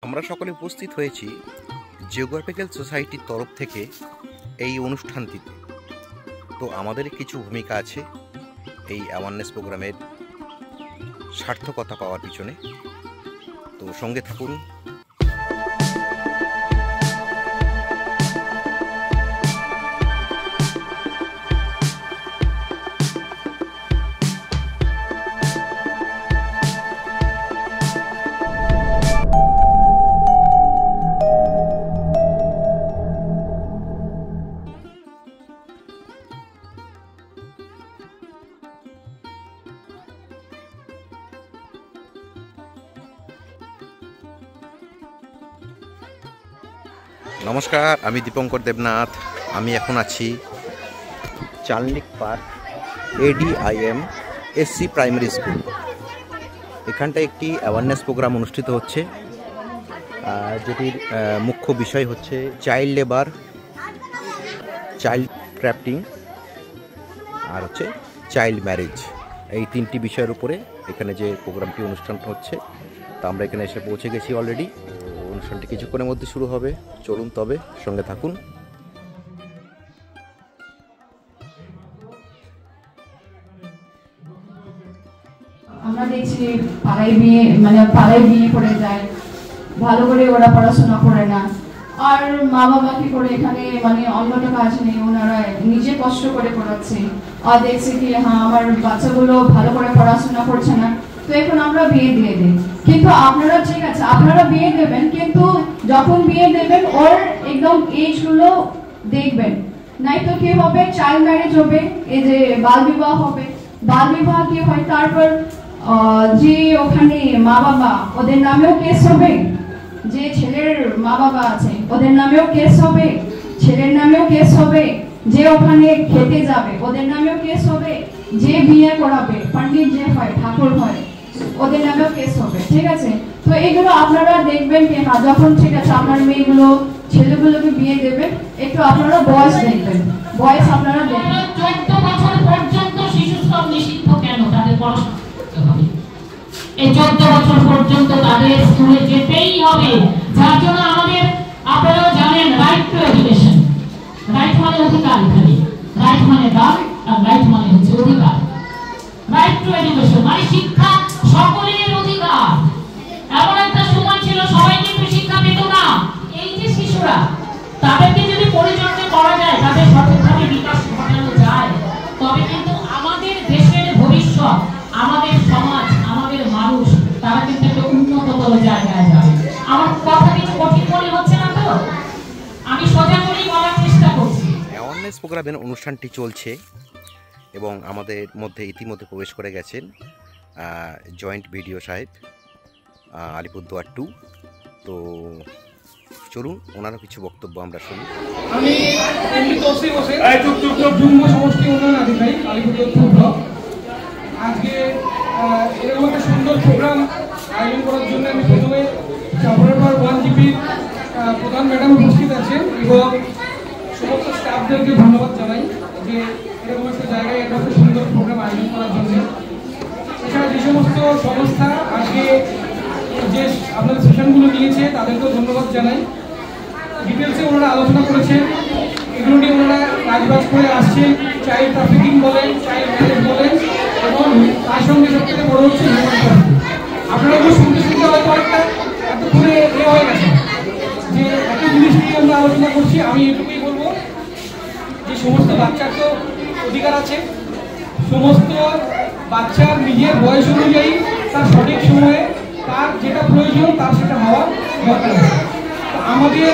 আমরা সকলে উপস্থিত হয়েছি জিওগ্রাফিক্যাল সোসাইটির তরফ থেকে এই অনুষ্ঠানটিতে। তো আমাদের কিছু ভূমিকা আছে এই অ্যাওয়ারনেস প্রোগ্রামের সার্থকতা পাওয়ার পিছনে। তো সঙ্গে থাকুন। নমস্কার, আমি দীপঙ্কর দেবনাথ। আমি এখন আছি চালনিক park ADIM SC primary school. এখানটায় একটি অ্যাওয়ারনেস প্রোগ্রাম অনুষ্ঠিত হচ্ছে, যেটির মুখ্য বিষয় হচ্ছে চাইল্ড লেবার, চাইল্ড ট্র্যাফিকিং আর হচ্ছে চাইল্ড ম্যারেজ। এই তিনটি বিষয়ের উপরে এখানে যে প্রোগ্রামটি অনুষ্ঠান হচ্ছে, তা আমরা এখানে এসে পৌঁছে গেছি অলরেডি। অনুষ্ঠানটি কিছুক্ষণের মধ্যে শুরু হবে। চলুন তবে সঙ্গে থাকুন। আমরা দেখছি পাড়ায় বিয়ে করে যায়, ভালো করে ওরা পড়াশোনা করে না, আর মা বাবা কি করে এখানে অন্যটা কাজ নেই, ওনারা নিজে কষ্ট করে পড়াচ্ছে। আর দেখছি কি হ্যাঁ আমার বাচ্চাগুলো ভালো করে পড়াশোনা করছে না, তো এখন আমরা বিয়ে দিয়ে দিই। কিন্তু আপনারা ঠিক আছে, আপনারা বিয়ে দেবেন, কিন্তু যখন বিয়ে দেবেন ওর একদম এজ গুলো দেখবেন, নাই তো কি হবে, চাইল্ড ম্যারেজ হবে, এই যে বাল বিবাহ হবে। বাল বিবাহ কি হয়, তারপর যে ওখানে মা বাবা ওদের নামেও কেস হবে, যে ছেলের মা বাবা আছে ওদের নামেও কেস হবে, ছেলের নামেও কেস হবে, যে ওখানে খেতে যাবে ওদের নামেও কেস হবে, যে বিয়ে করাবে পণ্ডিত যে হয় ঠাকুর হয় ওদের নামেও কেস হবে। ঠিক আছে, তো এগুলো আপনারা দেখবেন কি না, যখন ঠিক আছে আপনার মেয়েগুলো ছেলেগুলোকে বিয়ে দেবেন, একটু আপনারা বয়স দেখবেন, বয়স আপনারা দেখবেন। 14 বছর পর্যন্ত শিশুশ্রম নিষিদ্ধ কেন? তাদের পড়াশোনা করতে হবে, এই 14 বছর পর্যন্ত তাদের স্কুলে যেতেই হবে। যার জন্য আমাদের, আপনারা জানেন, রাইট টু এডুকেশন। রাইট মানে অধিকার, এখানে রাইট মানে দাম আর রাইট মানে হচ্ছে অধিকার। রাইট টু এডুকেশন মানে শিক্ষা সকলের অধিকার। এমন একটা সময় ছিল সবাই কিন্তু শিক্ষা পেত না। এই যে শিশুরা, তাদেরকে যদি পরিচর্যা করা যায়, তাদের সঠিকভাবে বিকাশ ঘটানো যায়, তবে কিন্তু আমাদের দেশের ভবিষ্যৎ, আমাদের সমাজ, আমাদের মানুষ, তারা কিন্তু একটা উন্নততর জায়গায় যাবে। আমার কথা কিছু কঠিন মনে হচ্ছে না তো? আমি সোজা করেই বলার চেষ্টা করছি। অ্যাওয়ারনেস প্রোগ্রামের অনুষ্ঠানটি চলছে এবং আমাদের মধ্যে ইতিমধ্যে প্রবেশ করে গেছেন জয়েন্ট ভিডিও সাহেব আলিপুরদুয়ার 2। তো চলুন ওনারও কিছু বক্তব্য আমরা শুনি। আমি যুগ্ম সমষ্টি উন্নয়ন আধিকারিক আলিপুরদুয়ার 2 ব্লক। আজকে এরকম একটা সুন্দর প্রোগ্রাম আয়োজন করার জন্য আমি প্রথমে চাপড়াপাড় 1GPর প্রধান ম্যাডাম উপস্থিত আছেন এবং সমস্ত স্টাফদেরকে ধন্যবাদ জানাই যে এরকম একটা জায়গায় একটা সুন্দর প্রোগ্রাম আয়োজন করার জন্য। এছাড়া যে সমস্ত সংস্থা আজকে যে আপনাদের সেশনগুলো নিয়েছে তাদেরকেও ধন্যবাদ জানাই। ডিটেলসে ওনারা আলোচনা করেছেন, এগুলো নিয়ে ওনারা কাজবাজ করে আসছেন। চাইল্ড ট্রাফিকিং বলেন, চাইল্ড ম্যারেজ বলেন, এবং তার সঙ্গে সবথেকে বড় হচ্ছে হিউম্যান ট্রাফিকিং। আপনারা তো শুনতে শুনতে হয়তো একটা এতক্ষণে হয়ে গেছে যে এত জিনিস নিয়ে আমরা আলোচনা করছি। আমি এটুকুই বলবো যে সমস্ত বাচ্চার তো অধিকার আছে, সমস্ত বাচ্চার নিজের বয়স অনুযায়ী তার সঠিক সময়ে তার যেটা প্রয়োজন তার সেটা হওয়ার দরকার আছে। আমাদের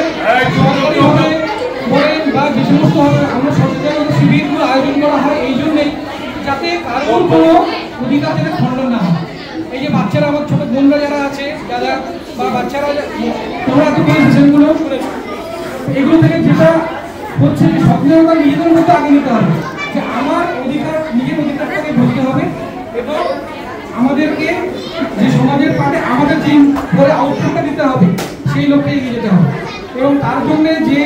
বলেন বা যে সমস্ত আমরা সচেতনতা শিবিরগুলো আয়োজন করা হয় এই জন্যেই, যাতে কারোর কোনো অধিকার যাতে খণ্ডন না হয়। এই যে বাচ্চারা, আমার ছোটো বোনরা যারা আছে দাদা বা বাচ্চারা, তোমরা তো সেশনগুলো শুনেছো, এগুলো থেকে যেটা হচ্ছে যে সচেতনতা নিজেদের মধ্যে আগে নিতে হবে যে আমার অধিকার, নিজের অধিকারটাকে বুঝতে হবে এবং আমাদেরকে যে সমাজের পাটে আমাদের যে পরে আউটপুটটা দিতে হবে সেই লক্ষ্যে এগিয়ে যেতে হবে। এবং তার জন্যে যে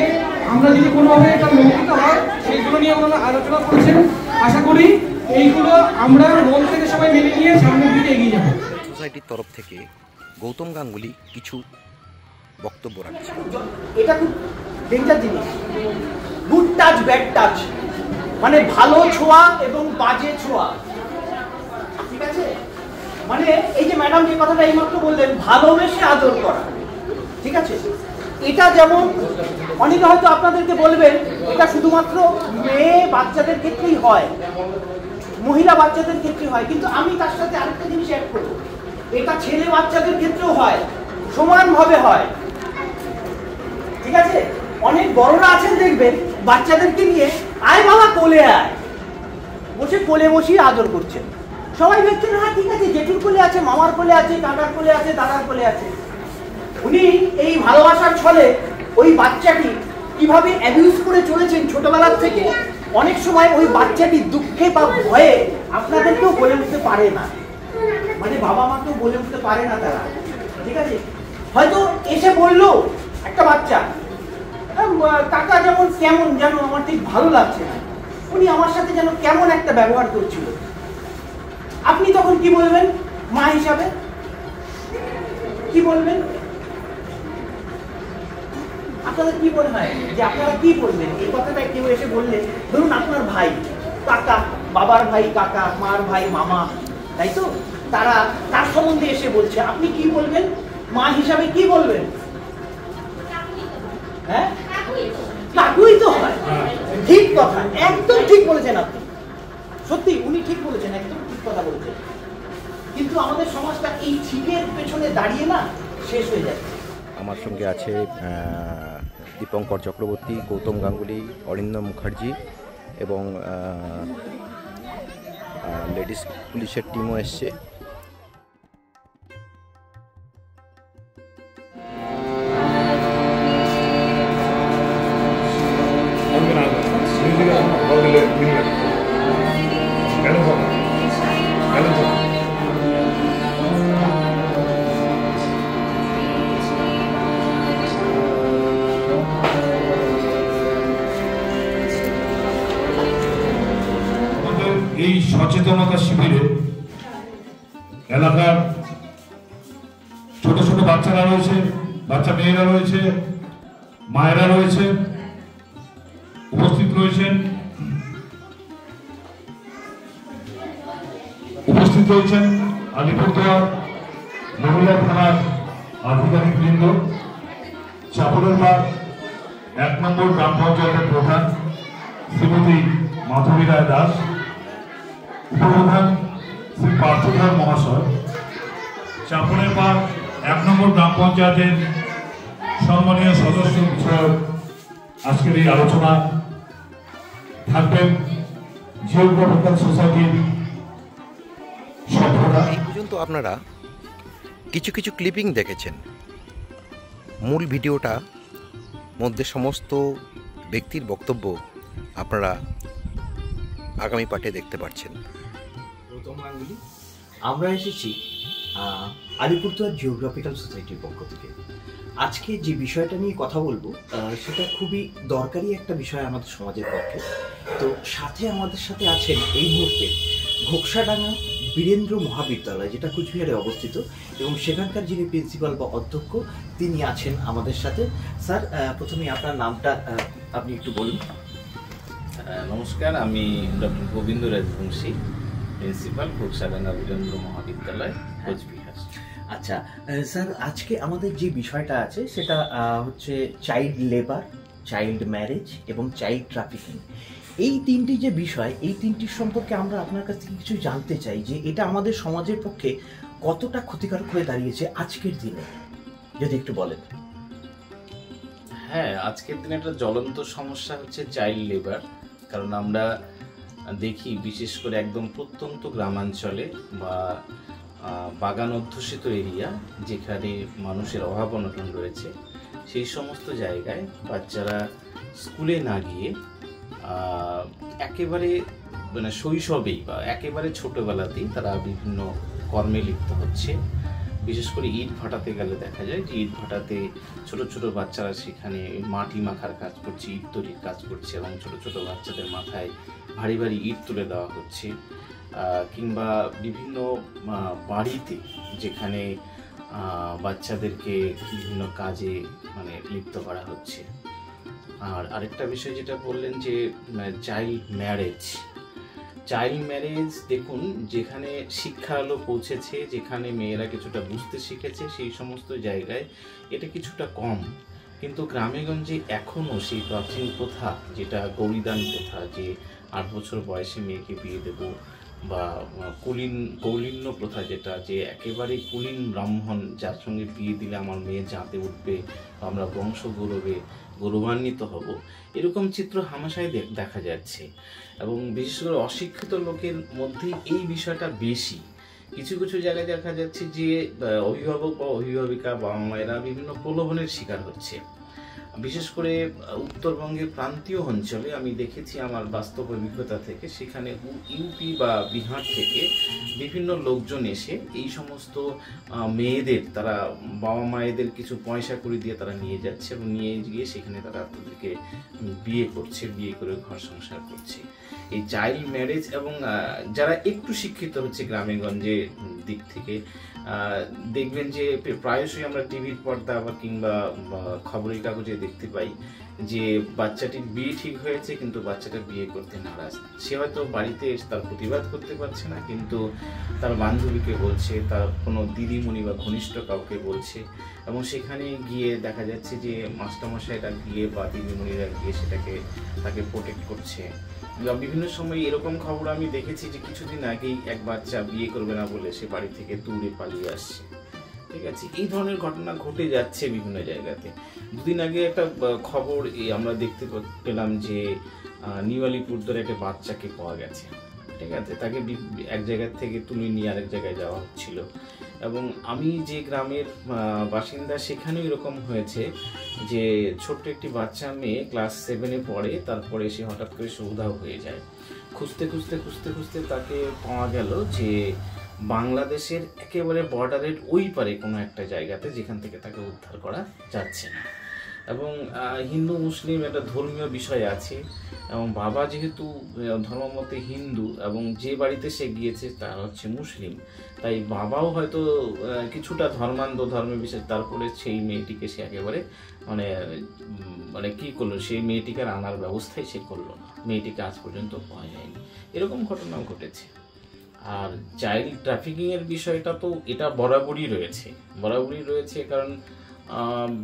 আমরা যদি কোনোভাবে এটা লঙ্ঘিত হয় সেইগুলো নিয়ে ওনারা আলোচনা করেছেন। আশা করি এইগুলো আমরা মন থেকে সবাই মেনে নিয়ে সামনের দিকে এগিয়ে যাব। সোসাইটির তরফ থেকে গৌতম গাঙ্গুলি কিছু বক্তব্য রাখছে। এটা খুব ডেঞ্জার জিনিস, গুড টাচ ব্যাড টাচ, মানে ভালো ছোঁয়া এবং বাজে ছোঁয়া, ঠিক আছে? মানে এই যে ম্যাডাম যে কথাটা এইমাত্র বললেন, ভালোবেসে আদর করা, ঠিক আছে? এটা যেমন অনেকে হয়তো আপনাদেরকে বলবেন এটা শুধুমাত্র মেয়ে বাচ্চাদের ক্ষেত্রেই হয়, মহিলা বাচ্চাদের ক্ষেত্রে হয়, কিন্তু আমি তার সাথে আরেকটা জিনিস অ্যাড করবো, এটা ছেলে বাচ্চাদের ক্ষেত্রেও হয়, সমানভাবে হয়, ঠিক আছে? অনেক বড়রা আছেন দেখবেন বাচ্চাদেরকে নিয়ে আয় বাবা কোলে আয়, বসে কোলে বসিয়ে আদর করছেন। সবাই দেখছেন হ্যাঁ ঠিক আছে, জেঠুর কোলে আছে, মামার কোলে আছে, কাকার কোলে আছে, দাদার কোলে আছে। উনি এই ভালোবাসার ছলে ওই বাচ্চাটি কিভাবে অ্যাবিউজ করে চলেছেন ছোটবেলার থেকে, অনেক সময় ওই বাচ্চাটি দুঃখে বা ভয়ে আপনাদেরকেও বলে উঠতে পারে না, মানে বাবা মাকেও বলে উঠতে পারে না তারা, ঠিক আছে? হয়তো এসে বললো একটা বাচ্চা, কাকা যেমন কেমন যেন আমার ঠিক ভালো লাগছে না, উনি আমার সাথে যেন কেমন একটা ব্যবহার করছিল, আপনি তখন কি বলবেন? মা হিসাবে কি বলবেন? আপনাদের কি মনে হয় যে আপনারা কি বলবেন এই কথাটা? কেউ এসে বললে, ধরুন আপনার ভাই, কাকা, বাবার ভাই কাকা, মার ভাই মামা, তাই তো, তারা তার সম্বন্ধে এসে বলছে, আপনি কি বলবেন? মা হিসাবে কি বলবেন? হ্যাঁ, কাকুই তো হয়। ঠিক কথা, একদম ঠিক বলেছেন আপনি, সত্যি উনি ঠিক বলেছেন, একদম ঠিক কথা বলেছেন। কিন্তু আমাদের সমাজটা এই ঠিকের পেছনে দাঁড়িয়ে না শেষ হয়ে যায়। আমার সঙ্গে আছে দীপঙ্কর চক্রবর্তী, গৌতম গাঙ্গুলি, অরিন্দম মুখার্জি এবং লেডিস পুলিশের টিমও এসছে। এই সচেতনতা শিবিরে এলাকার ছোট ছোট বাচ্চারা রয়েছে, বাচ্চা মেয়েরা রয়েছে, মায়েরা রয়েছে, উপস্থিত রয়েছেন আলিপুরদুয়ার মহিলা থানার আধিকারিক বৃন্দ, চাপড়েরপাড় 1 নম্বর গ্রাম পঞ্চায়েতের প্রধান শ্রীমতী মাধবী রায় দাস, উপপ্রধান শ্রী পার্থধর মহাশয়, চাপড়েরপাড় 1 নম্বর গ্রাম পঞ্চায়েতের সম্মানীয় সদস্য বিষয়ক আজকের এই আলোচনা থাকবেন জিওগ্রাফিক্যাল সোসাইটির সভ্যরা। এই পর্যন্ত আপনারা কিছু কিছু ক্লিপিং দেখেছেন, মূল ভিডিওটা মধ্যে সমস্ত ব্যক্তির বক্তব্য আপনারা আগামী পার্টে দেখতে পাচ্ছেন। গৌতম গাঙ্গুলি, আমরা এসেছি আলিপুরদুয়ার জিওগ্রাফিক্যাল সোসাইটির পক্ষ থেকে। আজকে যে বিষয়টা নিয়ে কথা বলবো সেটা খুবই দরকারি একটা বিষয় আমাদের সমাজের পক্ষে। তো সাথে আমাদের সাথে আছেন এই মুহূর্তে ঘোকসাডাঙ্গা বীরেন্দ্র মহাবিদ্যালয়, যেটা কুচবিহারে অবস্থিত, এবং সেখানকার যিনি প্রিন্সিপাল বা অধ্যক্ষ তিনি আছেন আমাদের সাথে। স্যার, প্রথমে আপনার নামটা আপনি একটু বলুন। নমস্কার, আমি ডক্টর গোবিন্দ রাজবংশী, প্রিন্সিপাল ঘোকসাডাঙ্গা বীরেন্দ্র মহাবিদ্যালয়, কোচবিহার। আচ্ছা স্যার, আজকে আমাদের যে বিষয়টা আছে সেটা হচ্ছে চাইল্ড লেবার, চাইল্ড ম্যারেজ এবং চাইল্ড ট্রাফিকিং। এই তিনটি যে বিষয়, এই তিনটির সম্পর্কে আমরা আপনার কাছ থেকে কিছু জানতে চাই যে এটা আমাদের সমাজের পক্ষে কতটা ক্ষতিকারক হয়ে দাঁড়িয়েছে আজকের দিনে, যদি একটু বলেন। হ্যাঁ, আজকের দিনে একটা জ্বলন্ত সমস্যা হচ্ছে চাইল্ড লেবার। কারণ আমরা দেখি বিশেষ করে একদম প্রত্যন্ত গ্রামাঞ্চলে বা বাগান অধ্যুষিত এরিয়া, যেখানে মানুষের অভাব অনটন রয়েছে, সেই সমস্ত জায়গায় বাচ্চারা স্কুলে না গিয়ে একেবারে মানে শৈশবেই বা একেবারে ছোটোবেলাতেই তারা বিভিন্ন কর্মে লিপ্ত হচ্ছে। বিশেষ করে ইট ভাটাতে গেলে দেখা যায় যে ইট ভাটাতে ছোট ছোট বাচ্চারা সেখানে মাটি মাখার কাজ করছে, ইট তৈরির কাজ করছে, এবং ছোট ছোট বাচ্চাদের মাথায় ভারী ভারী ইট তুলে দেওয়া হচ্ছে। কিংবা বিভিন্ন বাড়িতে যেখানে বাচ্চাদেরকে বিভিন্ন কাজে মানে লিপ্ত করা হচ্ছে। আর আরেকটা বিষয় যেটা বললেন যে চাইল্ড ম্যারেজ, দেখুন যেখানে শিক্ষার আলো পৌঁছেছে, যেখানে মেয়েরা কিছুটা বুঝতে শিখেছে, সেই সমস্ত জায়গায় এটা কিছুটা কম। কিন্তু গ্রামেগঞ্জে এখনও সেই প্রাচীন প্রথা, যেটা গৌরীদান প্রথা, যে 8 বছর বয়সে মেয়েকে বিয়ে দেব, বা কৌলিন্য প্রথা, যেটা যে একেবারে কুলীন ব্রাহ্মণ যার সঙ্গে বিয়ে দিলে আমার মেয়ে জাতে উঠবে, আমরা বংশ গৌরবান্বিত হব, এরকম চিত্র হামেশাই দেখা যাচ্ছে। এবং বিশেষ করে অশিক্ষিত লোকের মধ্যে এই বিষয়টা বেশি। কিছু কিছু জায়গায় দেখা যাচ্ছে যে অভিভাবক বা অভিভাবিকা, বাবা মায়েরা বিভিন্ন প্রলোভনের শিকার হচ্ছে। বিশেষ করে উত্তরবঙ্গের প্রান্তীয় অঞ্চলে আমি দেখেছি আমার বাস্তব অভিজ্ঞতা থেকে, সেখানে ইউপি বা বিহার থেকে বিভিন্ন লোকজন এসে এই সমস্ত মেয়েদের, তারা বাবা মায়েদের কিছু পয়সা করে দিয়ে তারা নিয়ে যাচ্ছে এবং নিয়ে গিয়ে সেখানে তারা তাদেরকে বিয়ে করছে, বিয়ে করে ঘর সংসার করছে। এই চাইল্ড ম্যারেজ, এবং যারা একটু শিক্ষিত হচ্ছে গ্রামেগঞ্জে দিক থেকে, দেখবেন যে প্রায়শই আমরা টিভির পর্দা বা কিংবা খবরের কাগজে দেখতে পাই যে বাচ্চাটির বিয়ে ঠিক হয়েছে কিন্তু বাচ্চাটা বিয়ে করতে নারাজ। সে হয়তো বাড়িতে তার প্রতিবাদ করতে পারছে না, কিন্তু তার বান্ধবীকে বলছে, তার কোনো দিদিমণি বা ঘনিষ্ঠ কাউকে বলছে, এবং সেখানে গিয়ে দেখা যাচ্ছে যে মাস্টারমশাইরা গিয়ে বা দিদিমণিরা গিয়ে তাকে প্রোটেক্ট করছে। বিভিন্ন সময় এরকম খবর আমি দেখেছি যে কিছুদিন আগেই এক বাচ্চা বিয়ে করবে না বলে সে বাড়ি থেকে দূরে পালিয়ে আসছে। ঠিক আছে, এই ধরনের ঘটনা ঘটে যাচ্ছে বিভিন্ন জায়গাতে। দুদিন আগে একটা খবর আমরা দেখতে পেলাম যে নিউ আলিপুরদুয়ারে একটা বাচ্চাকে পাওয়া গেছে। ঠিক আছে, তাকে এক জায়গা থেকে তুলে নিয়ে আরেক জায়গায় যাওয়া হচ্ছিল। এবং আমি যে গ্রামের বাসিন্দা, সেখানেও এরকম হয়েছে যে ছোট্ট একটি বাচ্চা মেয়ে ক্লাস 7-এ পড়ে, তারপরে সে হঠাৎ করে উধাও হয়ে যায়। খুঁজতে খুঁজতে তাকে পাওয়া গেল যে বাংলাদেশের একেবারে বর্ডারের ওই পারে কোনো একটা জায়গাতে, যেখান থেকে তাকে উদ্ধার করা যাচ্ছে না। এবং হিন্দু মুসলিম একটা ধর্মীয় বিষয় আছে, এবং বাবা যেহেতু ধর্মমতে হিন্দু এবং যে বাড়িতে সে গিয়েছে তারা হচ্ছে মুসলিম, তাই বাবাও হয়তো কিছুটা ধর্মের বিষয়, তারপরে সেই মেয়েটিকে সে একেবারে মানে কি করলো, সেই মেয়েটিকে আনার ব্যবস্থাই সে করলো না, মেয়েটিকে আজ পর্যন্ত পাওয়া যায়নি। এরকম ঘটনাও ঘটেছে। আর চাইল্ড ট্রাফিকিংয়ের বিষয়টা তো এটা বরাবরই রয়েছে, কারণ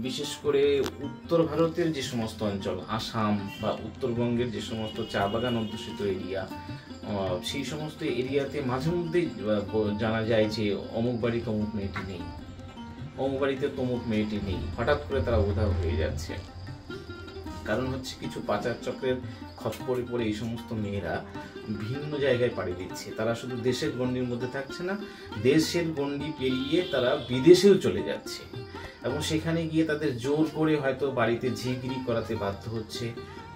বিশেষ করে উত্তর ভারতের যে সমস্ত অঞ্চল, আসাম বা উত্তরবঙ্গের যে সমস্ত চা বাগান অধ্যুষিত এরিয়া, সেই সমস্ত এরিয়াতে মাঝে মধ্যে জানা যায় যে অমুক বাড়িতে অমুক মেয়েটি নেই, অমুক বাড়িতে তমুক মেয়েটি নেই, হঠাৎ করে তারা উধাও হয়ে যাচ্ছে। কারণ হচ্ছে কিছু পাচার চক্রের খপ্পরে পড়ে এই সমস্ত মেয়েরা ভিন্ন জায়গায় পাড়ি দিচ্ছে। তারা শুধু দেশের গণ্ডির মধ্যে থাকছে না, দেশের গণ্ডি পেরিয়ে তারা বিদেশেও চলে যাচ্ছে, এবং সেখানে গিয়ে তাদের জোর করে হয়তো বাড়িতে ঝিগিরি করাতে বাধ্য হচ্ছে।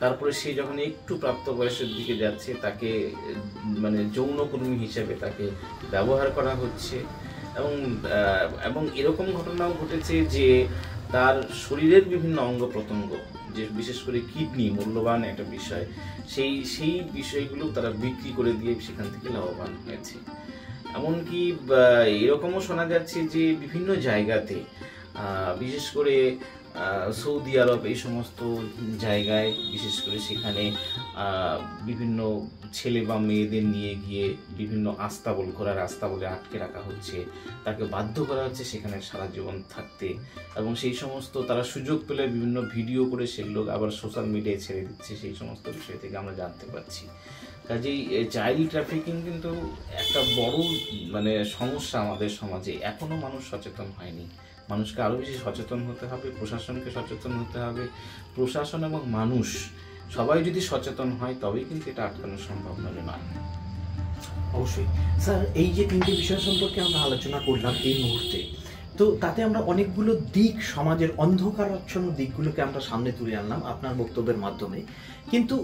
তারপরে সে যখন একটু প্রাপ্ত বয়সের দিকে যাচ্ছে, তাকে মানে যৌনকর্মী হিসেবে তাকে ব্যবহার করা হচ্ছে। এবং এরকম ঘটনাও ঘটেছে যে তার শরীরের বিভিন্ন অঙ্গ প্রত্যঙ্গ, যে বিশেষ করে কিডনি মূল্যবান একটা বিষয়, সেই বিষয়গুলো তারা বিক্রি করে দিয়ে সেখান থেকে লাভবান হয়েছে। এমনকি এরকমও শোনা যাচ্ছে যে বিভিন্ন জায়গাতে, বিশেষ করে সৌদি আরব, এই সমস্ত জায়গায় বিশেষ করে সেখানে বিভিন্ন ছেলে বা মেয়েদের নিয়ে গিয়ে বিভিন্ন ঘোরার আস্তাবলে আটকে রাখা হচ্ছে, তাকে বাধ্য করা হচ্ছে সেখানে সারা জীবন থাকতে, এবং সেই সমস্ত তারা সুযোগ পেলে বিভিন্ন ভিডিও করে সেগুলো আবার সোশ্যাল মিডিয়ায় ছেড়ে দিচ্ছে। সেই সমস্ত বিষয় থেকে আমরা জানতে পারছি। কাজেই চাইল্ড ট্রাফিকিং কিন্তু একটা বড় মানে সমস্যা আমাদের সমাজে। এখনো মানুষ সচেতন হয়নি। মানুষকে আরও বেশি সচেতন হতে হবে, প্রশাসনকে সচেতন হতে হবে। প্রশাসন এবং মানুষ সবাই যদি সচেতন হয় তবেই কিন্তু এটা আটকানো সম্ভব, নয় নয়। অবশ্যই স্যার, এই যে 3টে বিষয় সম্পর্কে আমরা আলোচনা করলাম এই মুহূর্তে, তো তাতে আমরা অনেকগুলো দিক, সমাজের অন্ধকারাচ্ছন্ন দিকগুলোকে আমরা সামনে তুলে আনলাম আপনার বক্তব্যের মাধ্যমে। কিন্তু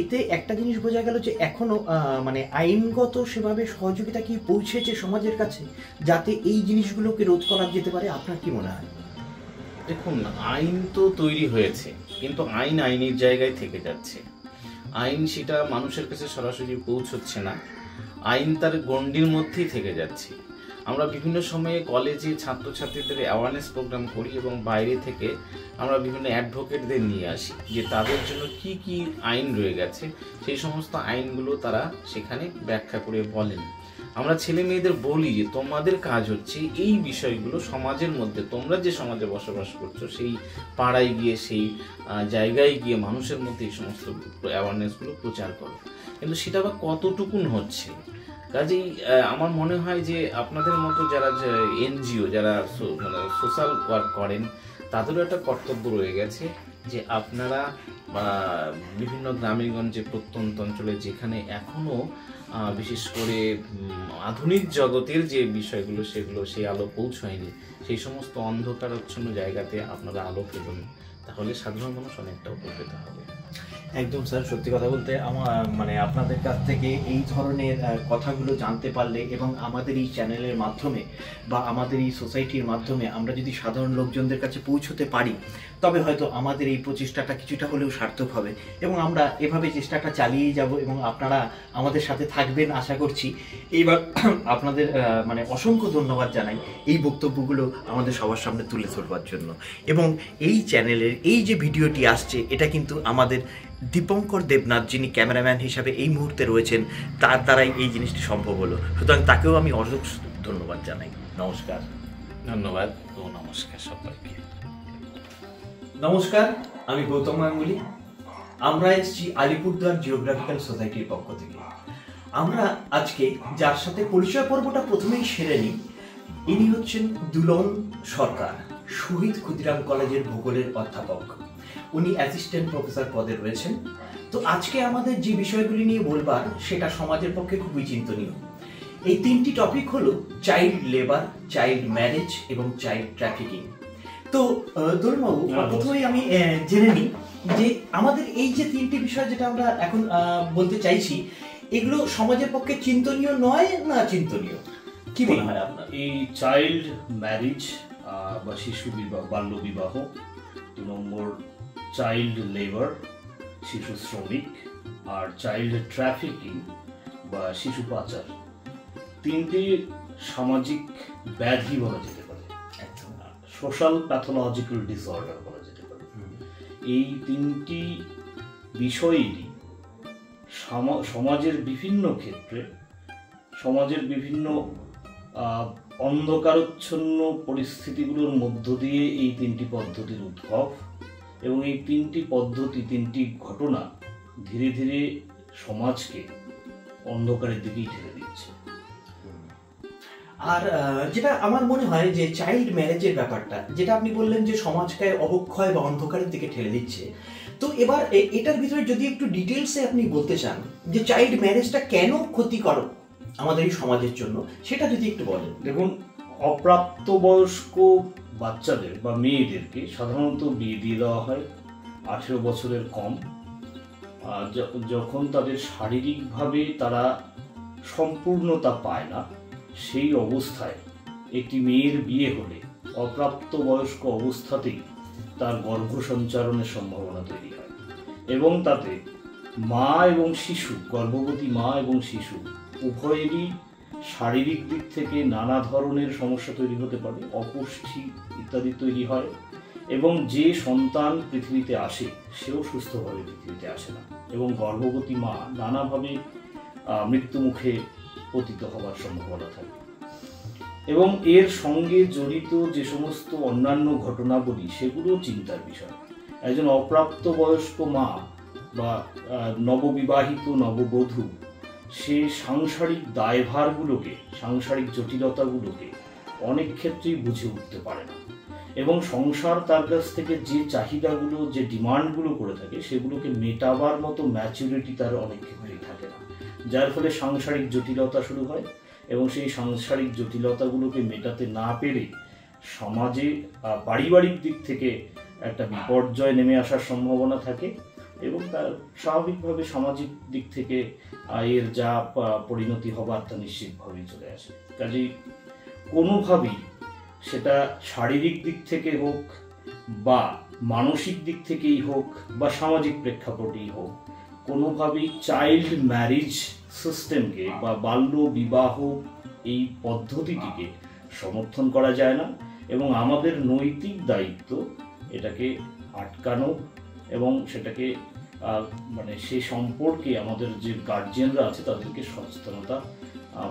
এতে একটা জিনিস বোঝা গেল যে এখনো মানে আইনগত সেভাবে সহযোগিতা কি পৌঁছেছে সমাজের কাছে, যাতে এই জিনিসগুলোকে রোধ করা যেতে পারে? আপনার কি মনে হয়? দেখুন, আইন তো তৈরি হয়েছে, কিন্তু আইনের জায়গায় থেকে যাচ্ছে। আইন সেটা মানুষের কাছে সরাসরি পৌঁছচ্ছে না, আইন তার গণ্ডির মধ্যেই থেকে যাচ্ছে। আমরা বিভিন্ন সময়ে কলেজে ছাত্রছাত্রীদের অ্যাওয়ারনেস প্রোগ্রাম করি এবং বাইরে থেকে আমরা বিভিন্ন অ্যাডভোকেটদের নিয়ে আসি যে তাদের জন্য কি কি আইন রয়ে গেছে সেই সমস্ত আইনগুলো তারা সেখানে ব্যাখ্যা করে বলেন। আমরা ছেলে মেয়েদের বলি যে তোমাদের কাজ হচ্ছে এই বিষয়গুলো সমাজের মধ্যে, তোমরা যে সমাজে বসবাস করছো সেই পাড়ায় গিয়ে, সেই জায়গায় গিয়ে মানুষের মধ্যে এই সমস্ত অ্যাওয়ারনেসগুলো প্রচার করো। কিন্তু সেটা আবার কতটুকুন হচ্ছে? কাজেই আমার মনে হয় যে আপনাদের মতো যারা এনজিও, যারা মানে সোশ্যাল ওয়ার্ক করেন, তাদেরও একটা কর্তব্য রয়ে গেছে যে আপনারা বিভিন্ন গ্রামেগঞ্জে, প্রত্যন্ত অঞ্চলে যেখানে এখনও বিশেষ করে আধুনিক জগতের যে বিষয়গুলো সেগুলো সেই আলো পৌঁছায়নি, সেই সমস্ত অন্ধকারাচ্ছন্ন জায়গাতে আপনারা আলো ফেলুন, তাহলে সাধারণ মানুষ অনেকটা উপকৃত হবে। একদম স্যার, সত্যি কথা বলতে আমার মানে আপনাদের কাছ থেকে এই ধরনের কথাগুলো জানতে পারলে এবং আমাদের এই চ্যানেলের মাধ্যমে বা আমাদের এই সোসাইটির মাধ্যমে আমরা যদি সাধারণ লোকজনদের কাছে পৌঁছতে পারি, তবে হয়তো আমাদের এই প্রচেষ্টাটা কিছুটা হলেও সার্থক হবে এবং আমরা এভাবে চেষ্টাটা চালিয়েই যাব এবং আপনারা আমাদের সাথে থাকবেন আশা করছি। এইবার আপনাদের মানে অসংখ্য ধন্যবাদ জানাই এই বক্তব্যগুলো আমাদের সবার সামনে তুলে ধরবার জন্য। এবং এই চ্যানেলের এই যে ভিডিওটি আসছে, এটা কিন্তু আমাদের দীপঙ্কর দেবনাথ, যিনি ক্যামেরাম্যান হিসাবে এই মুহূর্তে রয়েছেন, তার দ্বারাই এই জিনিসটি সম্ভব হলো। সুতরাং তাকেও আমি অসংখ্য ধন্যবাদ জানাই। নমস্কার। ধন্যবাদ ও নমস্কার সবাইকে। নমস্কার, আমি গৌতম গাঙ্গুলি। আমরা এসেছি আলিপুরদুয়ার জিওগ্রাফিক্যাল সোসাইটির পক্ষ থেকে। আমরা আজকে যার সাথে পরিচয় পর্বটা প্রথমেই সেরে নিই, ইনি হচ্ছেন দুলন সরকার, শহীদ ক্ষুদিরাম কলেজের ভূগোলের অধ্যাপক। উনি অ্যাসিস্ট্যান্ট প্রফেসর পদে রয়েছেন। তো আজকে আমাদের যে বিষয়গুলি নিয়ে বলবার, সেটা সমাজের পক্ষে খুবই চিন্তনীয়। এই তিনটি টপিক হলো চাইল্ড লেবার, চাইল্ড ম্যারেজ এবং চাইল্ড ট্রাফিকিং। তো দোলনবাবু, প্রথমেই আমি জেনে নিই যে আমাদের এই যে তিনটি বিষয় যেটা আমরা এখন বলতে চাইছি, এগুলো সমাজের পক্ষে চিন্তনীয় নয় না চিন্তনীয়, কি মনে হয় আপনার? এই চাইল্ড ম্যারেজ বা শিশু বিবাহ, বাল্য বিবাহ, 2 নম্বর চাইল্ড লেবার, শিশু শ্রমিক, আর চাইল্ড ট্রাফিকিং বা শিশু পাচার, তিনটি সামাজিক ব্যাধি বলা যেতে পারে, সোশ্যাল প্যাথোলজিক্যাল ডিসঅর্ডার বলা যেতে পারে। এই তিনটি বিষয়েরই সমাজের বিভিন্ন ক্ষেত্রে, সমাজের বিভিন্ন অন্ধকারচ্ছন্ন পরিস্থিতিগুলোর মধ্য দিয়ে এই তিনটি পদ্ধতির উদ্ভব এবং এই তিনটি পদ্ধতি, তিনটি ঘটনা ধীরে ধীরে সমাজকে অন্ধকারের দিকেই ঠেলে দিচ্ছে। আর যেটা আমার মনে হয় যে চাইল্ড ম্যারেজের ব্যাপারটা, যেটা আপনি বললেন যে সমাজকে অবক্ষয় বা অন্ধকারের দিকে ঠেলে দিচ্ছে, তো এবার এটার ভিতরে যদি একটু ডিটেলসে আপনি বলতে চান যে চাইল্ড ম্যারেজটা কেন ক্ষতিকর আমাদের এই সমাজের জন্য, সেটা যদি একটু বলেন। দেখুন, অপ্রাপ্তবয়স্ক বাচ্চাদের বা মেয়েদেরকে সাধারণত বিয়ে দিয়ে দেওয়া হয় 18 বছরের কম। যখন তাদের শারীরিকভাবে তারা সম্পূর্ণতা পায় না, সেই অবস্থায় একটি মেয়ের বিয়ে হলে অপ্রাপ্তবয়স্ক অবস্থাতেই তার গর্ভ সঞ্চারণের সম্ভাবনা তৈরি হয় এবং তাতে মা এবং শিশু, গর্ভবতী মা এবং শিশু উভয়েরই শারীরিক দিক থেকে নানা ধরনের সমস্যা তৈরি হতে পারে, অপুষ্টি ইত্যাদি তৈরি হয় এবং যে সন্তান পৃথিবীতে আসে সেও সুস্থভাবে পৃথিবীতে আসে না এবং গর্ভবতী মা নানাভাবে মৃত্যুমুখে পতিত হওয়ার সম্ভাবনা থাকে। এবং এর সঙ্গে জড়িত যে সমস্ত অন্যান্য ঘটনাবলী, সেগুলো চিন্তার বিষয়। একজন অপ্রাপ্তবয়স্ক মা বা নববিবাহিত নববধূ, সে সাংসারিক দায়ভারগুলোকে, সাংসারিক জটিলতাগুলোকে অনেক ক্ষেত্রেই বুঝে উঠতে পারে না এবং সংসার তার কাছ থেকে যে চাহিদাগুলো, যে ডিমান্ডগুলো করে থাকে, সেগুলোকে মেটাবার মতো ম্যাচুরিটি তার অনেক ক্ষেত্রেই থাকে না, যার ফলে সাংসারিক জটিলতা শুরু হয় এবং সেই সাংসারিক জটিলতাগুলোকে মেটাতে না পেরে সমাজে, পারিবারিক দিক থেকে একটা বিপর্যয় নেমে আসার সম্ভাবনা থাকে এবং তার স্বাভাবিকভাবে সামাজিক দিক থেকে এর যা পরিণতি হবার তা নিশ্চিতভাবেই চলে আসে। কাজেই কোনোভাবেই, সেটা শারীরিক দিক থেকে হোক বা মানসিক দিক থেকেই হোক বা সামাজিক প্রেক্ষাপটেই হোক, কোনোভাবেই চাইল্ড ম্যারেজ সিস্টেমকে বা বাল্য বিবাহ এই পদ্ধতিটিকে সমর্থন করা যায় না এবং আমাদের নৈতিক দায়িত্ব এটাকে আটকানো এবং সেটাকে মানে সে সম্পর্কে আমাদের যে গার্জিয়ানরা আছে তাদেরকে সচেতনতা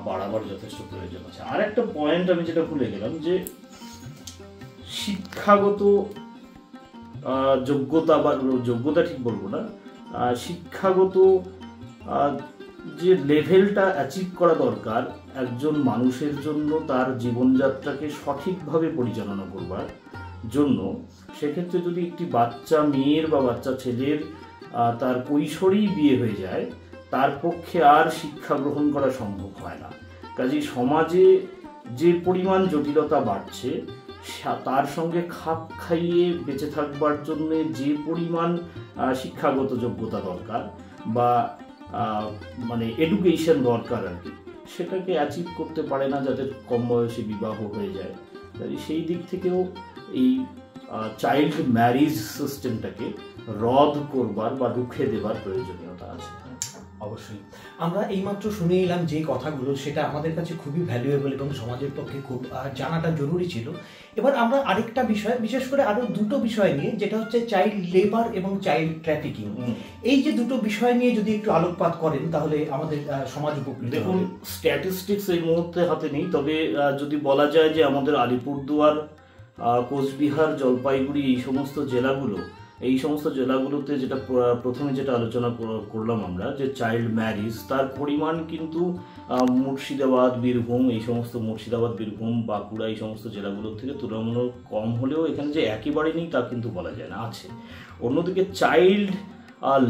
বাড়াবার যথেষ্ট প্রয়োজন আছে। আর একটা পয়েন্ট আমি যেটা ভুলে গেলাম, যে শিক্ষাগত যোগ্যতা বা যোগ্যতা ঠিক বলবো না, শিক্ষাগত যে লেভেলটা অ্যাচিভ করা দরকার একজন মানুষের জন্য তার জীবনযাত্রাকে সঠিকভাবে পরিচালনা করবার জন্য, সেক্ষেত্রে যদি একটি বাচ্চা মেয়ের বা বাচ্চা ছেলের তার কৈশোরেই বিয়ে হয়ে যায়, তার পক্ষে আর শিক্ষা গ্রহণ করা সম্ভব হয় না। কাজেই সমাজে যে পরিমাণ জটিলতা বাড়ছে তার সঙ্গে খাপ খাইয়ে বেঁচে থাকবার জন্য যে পরিমাণ শিক্ষাগত যোগ্যতা দরকার বা মানে এডুকেশন দরকার আর কি, সেটাকে অ্যাচিভ করতে পারে না যাদের কম বয়সে বিবাহ হয়ে যায়। সেই দিক থেকেও এই চাইল্ড ম্যারেজ সিস্টেমটাকে রদ করবার বা রুখে দেবার প্রয়োজনীয়তা আছে। অবশ্যই আমরা এইমাত্র শুনে এলাম যে কথাগুলো, সেটা আমাদের কাছে খুবই ভ্যালুয়েবল এবং সমাজের পক্ষে খুব জানাটা জরুরি ছিল। এবার আমরা আরেকটা বিষয়, বিশেষ করে আরো দুটো বিষয় নিয়ে, যেটা হচ্ছে চাইল্ড লেবার এবং চাইল্ড ট্রাফিকিং, এই যে দুটো বিষয় নিয়ে যদি একটু আলোকপাত করেন তাহলে আমাদের সমাজ উপকৃত। দেখুন, স্ট্যাটিস্টিক্স এই মুহূর্তে হাতে নেই, তবে যদি বলা যায় যে আমাদের আলিপুরদুয়ার, কোচবিহার, জলপাইগুড়ি এই সমস্ত জেলাগুলোতে যেটা প্রথমে যেটা আলোচনা করলাম আমরা, যে চাইল্ড ম্যারেজ, তার পরিমাণ কিন্তু মুর্শিদাবাদ, বীরভূম, মুর্শিদাবাদ, বীরভূম, বাঁকুড়া এই সমস্ত জেলাগুলোর থেকে তুলনামূলক কম হলেও এখানে যে একেবারে নেই তা কিন্তু বলা যায় না, আছে। অন্যদিকে চাইল্ড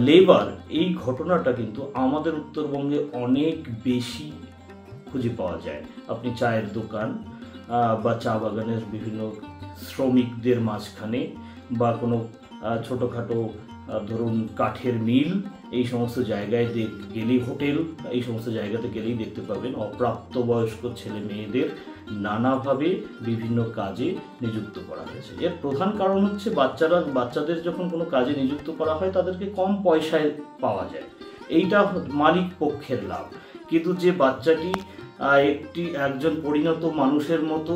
লেবার এই ঘটনাটা কিন্তু আমাদের উত্তরবঙ্গে অনেক বেশি খুঁজে পাওয়া যায়। আপনি চায়ের দোকান বা চা বাগানের বিভিন্ন শ্রমিকদের মাঝখানে বা কোনো ছোটোখাটো ধরুন কাঠের মিল, এই সমস্ত জায়গায় গেলেই, হোটেল, এই সমস্ত জায়গাতে গেলেই দেখতে পাবেন অপ্রাপ্তবয়স্ক ছেলে মেয়েদের নানাভাবে বিভিন্ন কাজে নিযুক্ত করা হয়েছে। এর প্রধান কারণ হচ্ছে বাচ্চাদের যখন কোনো কাজে নিযুক্ত করা হয় তাদেরকে কম পয়সায় পাওয়া যায়, এইটা মালিক পক্ষের লাভ। কিন্তু যে বাচ্চাটি একজন পরিণত মানুষের মতো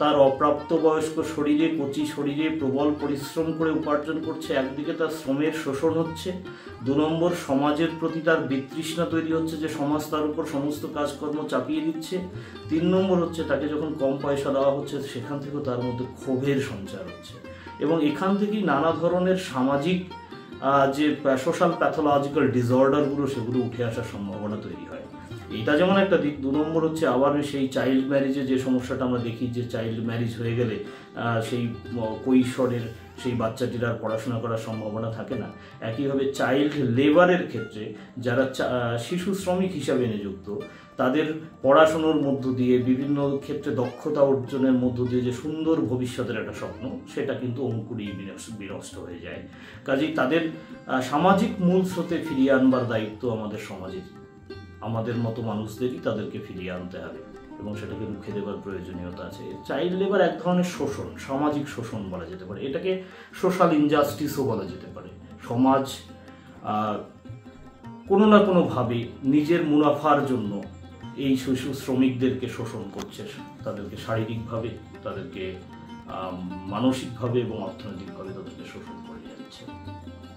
তার অপ্রাপ্তবয়স্ক শরীরে, কচি শরীরে প্রবল পরিশ্রম করে উপার্জন করছে, একদিকে তার শ্রমের শোষণ হচ্ছে, 2 নম্বর সমাজের প্রতি তার বিতৃষ্ণা তৈরি হচ্ছে যে সমাজ তার উপর সমস্ত কাজকর্ম চাপিয়ে দিচ্ছে, 3 নম্বর হচ্ছে তাকে যখন কম পয়সা দেওয়া হচ্ছে সেখান থেকেও তার মধ্যে ক্ষোভের সঞ্চার হচ্ছে এবং এখান থেকেই নানা ধরনের সামাজিক যে সোশ্যাল প্যাথোলজিক্যাল ডিসঅর্ডারগুলো সেগুলো উঠে আসার সম্ভাবনা তৈরি হয়। এটা যেমন একটা দিক। 2 নম্বর হচ্ছে আবার সেই চাইল্ড ম্যারেজে যে সমস্যাটা আমরা দেখি, যে চাইল্ড ম্যারেজ হয়ে গেলে সেই কৈশোরের সেই বাচ্চাটির আর পড়াশোনা করার সম্ভাবনা থাকে না। একইভাবে চাইল্ড লেবারের ক্ষেত্রে যারা শিশু শ্রমিক হিসাবে নিযুক্ত, তাদের পড়াশোনার মধ্য দিয়ে, বিভিন্ন ক্ষেত্রে দক্ষতা অর্জনের মধ্য দিয়ে যে সুন্দর ভবিষ্যতের একটা স্বপ্ন, সেটা কিন্তু অঙ্কুরেই বিনষ্ট হয়ে যায়। কাজেই তাদের সামাজিক মূল স্রোতে ফিরিয়ে আনবার দায়িত্ব আমাদের সমাজের, আমাদের মতো মানুষদেরই তাদেরকে ফিরিয়ে আনতে হবে এবং সেটাকে রুখে দেবার প্রয়োজনীয়তা আছে। চাইল্ড লেবার এক ধরনের শোষণ, সামাজিক শোষণ বলা যেতে পারে, এটাকে সোশ্যাল ইনজাস্টিসও বলা যেতে পারে। সমাজ কোনো না কোনোভাবে নিজের মুনাফার জন্য এই শিশু শ্রমিকদেরকে শোষণ করছে, তাদেরকে শারীরিকভাবে, তাদেরকে মানসিকভাবে এবং অর্থনৈতিকভাবে তাদেরকে শোষণ করে যাচ্ছে।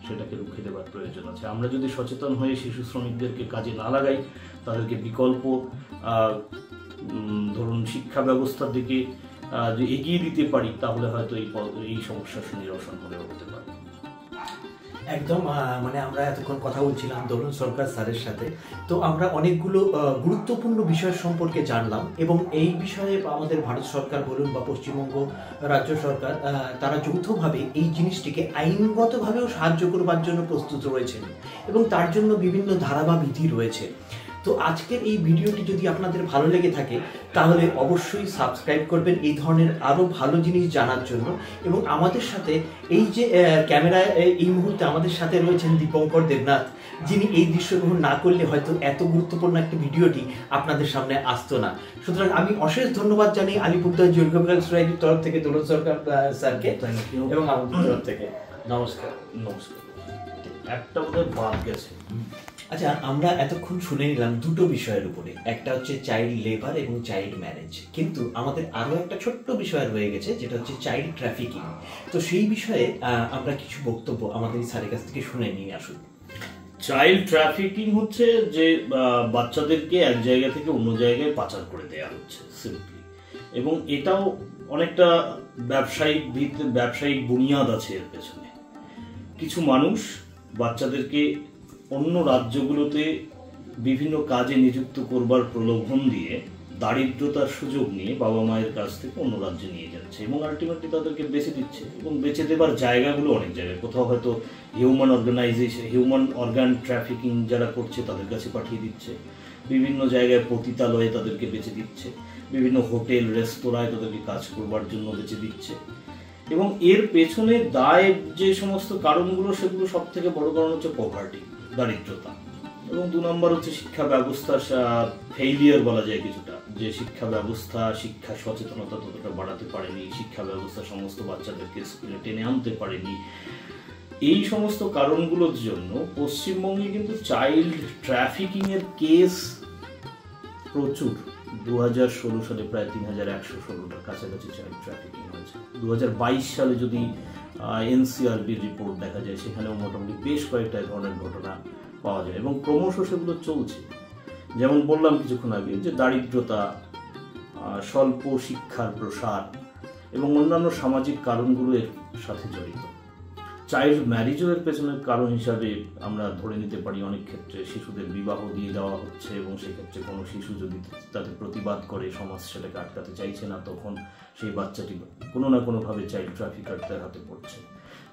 সেটাকে রুখে দেবার প্রয়োজন আছে। আমরা যদি সচেতন হয়ে শিশু শ্রমিকদেরকে কাজে না লাগাই, তাদেরকে বিকল্প ধরুন শিক্ষা ব্যবস্থার দিকে এগিয়ে দিতে পারি, তাহলে হয়তো এই সমস্যার নিরসন হলেও হতে পারে। একদম, মানে আমরা এতক্ষণ কথা বলছিলাম দোলন সরকার স্যারের সাথে, তো আমরা অনেকগুলো গুরুত্বপূর্ণ বিষয় সম্পর্কে জানলাম এবং এই বিষয়ে আমাদের ভারত সরকার বলুন বা পশ্চিমবঙ্গ রাজ্য সরকার, তারা যৌথভাবে এই জিনিসটিকে আইনগতভাবেও সাহায্য করবার জন্য প্রস্তুত রয়েছেন এবং তার জন্য বিভিন্ন ধারা বা বিধি রয়েছে। তো আজকের এই ভিডিওটি যদি আপনাদের ভালো লেগে থাকে তাহলে অবশ্যই সাবস্ক্রাইব করবেন এই ধরনের আরও ভালো জিনিস জানার জন্য। এবং আমাদের সাথে এই যে ক্যামেরায় এই মুহূর্তে আমাদের সাথে রয়েছেন দীপঙ্কর দেবনাথ, যিনি এই দৃশ্যগ্রহণ না করলে হয়তো এত গুরুত্বপূর্ণ একটি ভিডিওটি আপনাদের সামনে আসতো না। সুতরাং আমি অশেষ ধন্যবাদ জানাই আলিপুরদুয়ার জিওগ্রাফিক্যাল সোসাইটির তরফ থেকে দোলন সরকার স্যারকে এবং আমাদের তরফ থেকে নমস্কার। একটা বোধহয় বাদ গেছে। আচ্ছা, আমরা এতক্ষণ শুনে নিলাম দুটো বিষয়ের উপরে, একটা হচ্ছে চাইল্ড লেবার এবং চাইল্ড ম্যারেজ, কিন্তু আমাদের আরো একটা ছোট্ট বিষয় রয়ে গেছে যেটা হচ্ছে চাইল্ড ট্রাফিকিং। তো সেই বিষয়ে আমরা কিছু বক্তব্য আমাদের স্যারের কাছ থেকে শুনে নিয়ে আসুন। চাইল্ড ট্রাফিকিং হচ্ছে যে বাচ্চাদেরকে এক জায়গা থেকে অন্য জায়গায় পাচার করে দেওয়া হচ্ছে সিম্পলি, এবং এটাও অনেকটা ব্যবসায়িক বুনিয়াদ আছে এর পেছনে। কিছু মানুষ বাচ্চাদেরকে অন্য রাজ্যগুলোতে বিভিন্ন কাজে নিযুক্ত করবার প্রলোভন দিয়ে দারিদ্রতার সুযোগ নিয়ে বাবা মায়ের কাছ থেকে অন্য রাজ্যে নিয়ে যাচ্ছে এবং আলটিমেটলি তাদেরকে বেচে দিচ্ছে। এবং বেচে দেবার জায়গাগুলো অনেক জায়গায়, কোথাও হয়তো হিউম্যান অর্গান ট্রাফিকিং যারা করছে তাদের কাছে পাঠিয়ে দিচ্ছে, বিভিন্ন জায়গায় পতিতালয়ে তাদেরকে বেচে দিচ্ছে, বিভিন্ন হোটেল রেস্তোরাঁয় তাদেরকে কাজ করবার জন্য বেচে দিচ্ছে। এবং এর পেছনে দায় যে সমস্ত কারণগুলো, সেগুলো সব থেকে বড় কারণ হচ্ছে পভার্টি, দারিদ্রতা, এবং 2 নম্বর হচ্ছে শিক্ষা ব্যবস্থা ফেইলিয়ার বলা যায় কিছুটা, যে শিক্ষা ব্যবস্থা শিক্ষা সচেতনতা ততটা বাড়াতে পারেনি, শিক্ষা ব্যবস্থা সমস্ত বাচ্চাদেরকে স্কুলে টেনে আনতে পারেনি। এই সমস্ত কারণগুলোর জন্য পশ্চিমবঙ্গে কিন্তু চাইল্ড ট্রাফিকিং এর কেস প্রচুর। 2016 সালে প্রায় 3116টার কাছাকাছি চাইল্ড ট্রাফিকিং হয়েছে। 2022 সালে যদি এনসিআরবির রিপোর্ট দেখা যায়, সেখানেও মোটামুটি বেশ কয়েকটা ধরনের ঘটনা পাওয়া যায় এবং ক্রমশ সেগুলো চলছে। যেমন বললাম কিছুক্ষণ আগে যে দারিদ্রতা, স্বল্প শিক্ষার প্রসার এবং অন্যান্য সামাজিক কারণগুলো এর সাথে জড়িত। চাইল্ড ম্যারেজও এর পেছনের কারণ হিসাবে আমরা ধরে নিতে পারি। অনেক ক্ষেত্রে শিশুদের বিবাহ দিয়ে দেওয়া হচ্ছে এবং সেক্ষেত্রে কোনো শিশু যদি তাদের প্রতিবাদ করে, সমাজ সেটাকে আটকাতে চাইছে না, তখন সেই বাচ্চাটি কোনো না কোনোভাবে চাইল্ড ট্রাফিকারদের হাতে পড়ছে।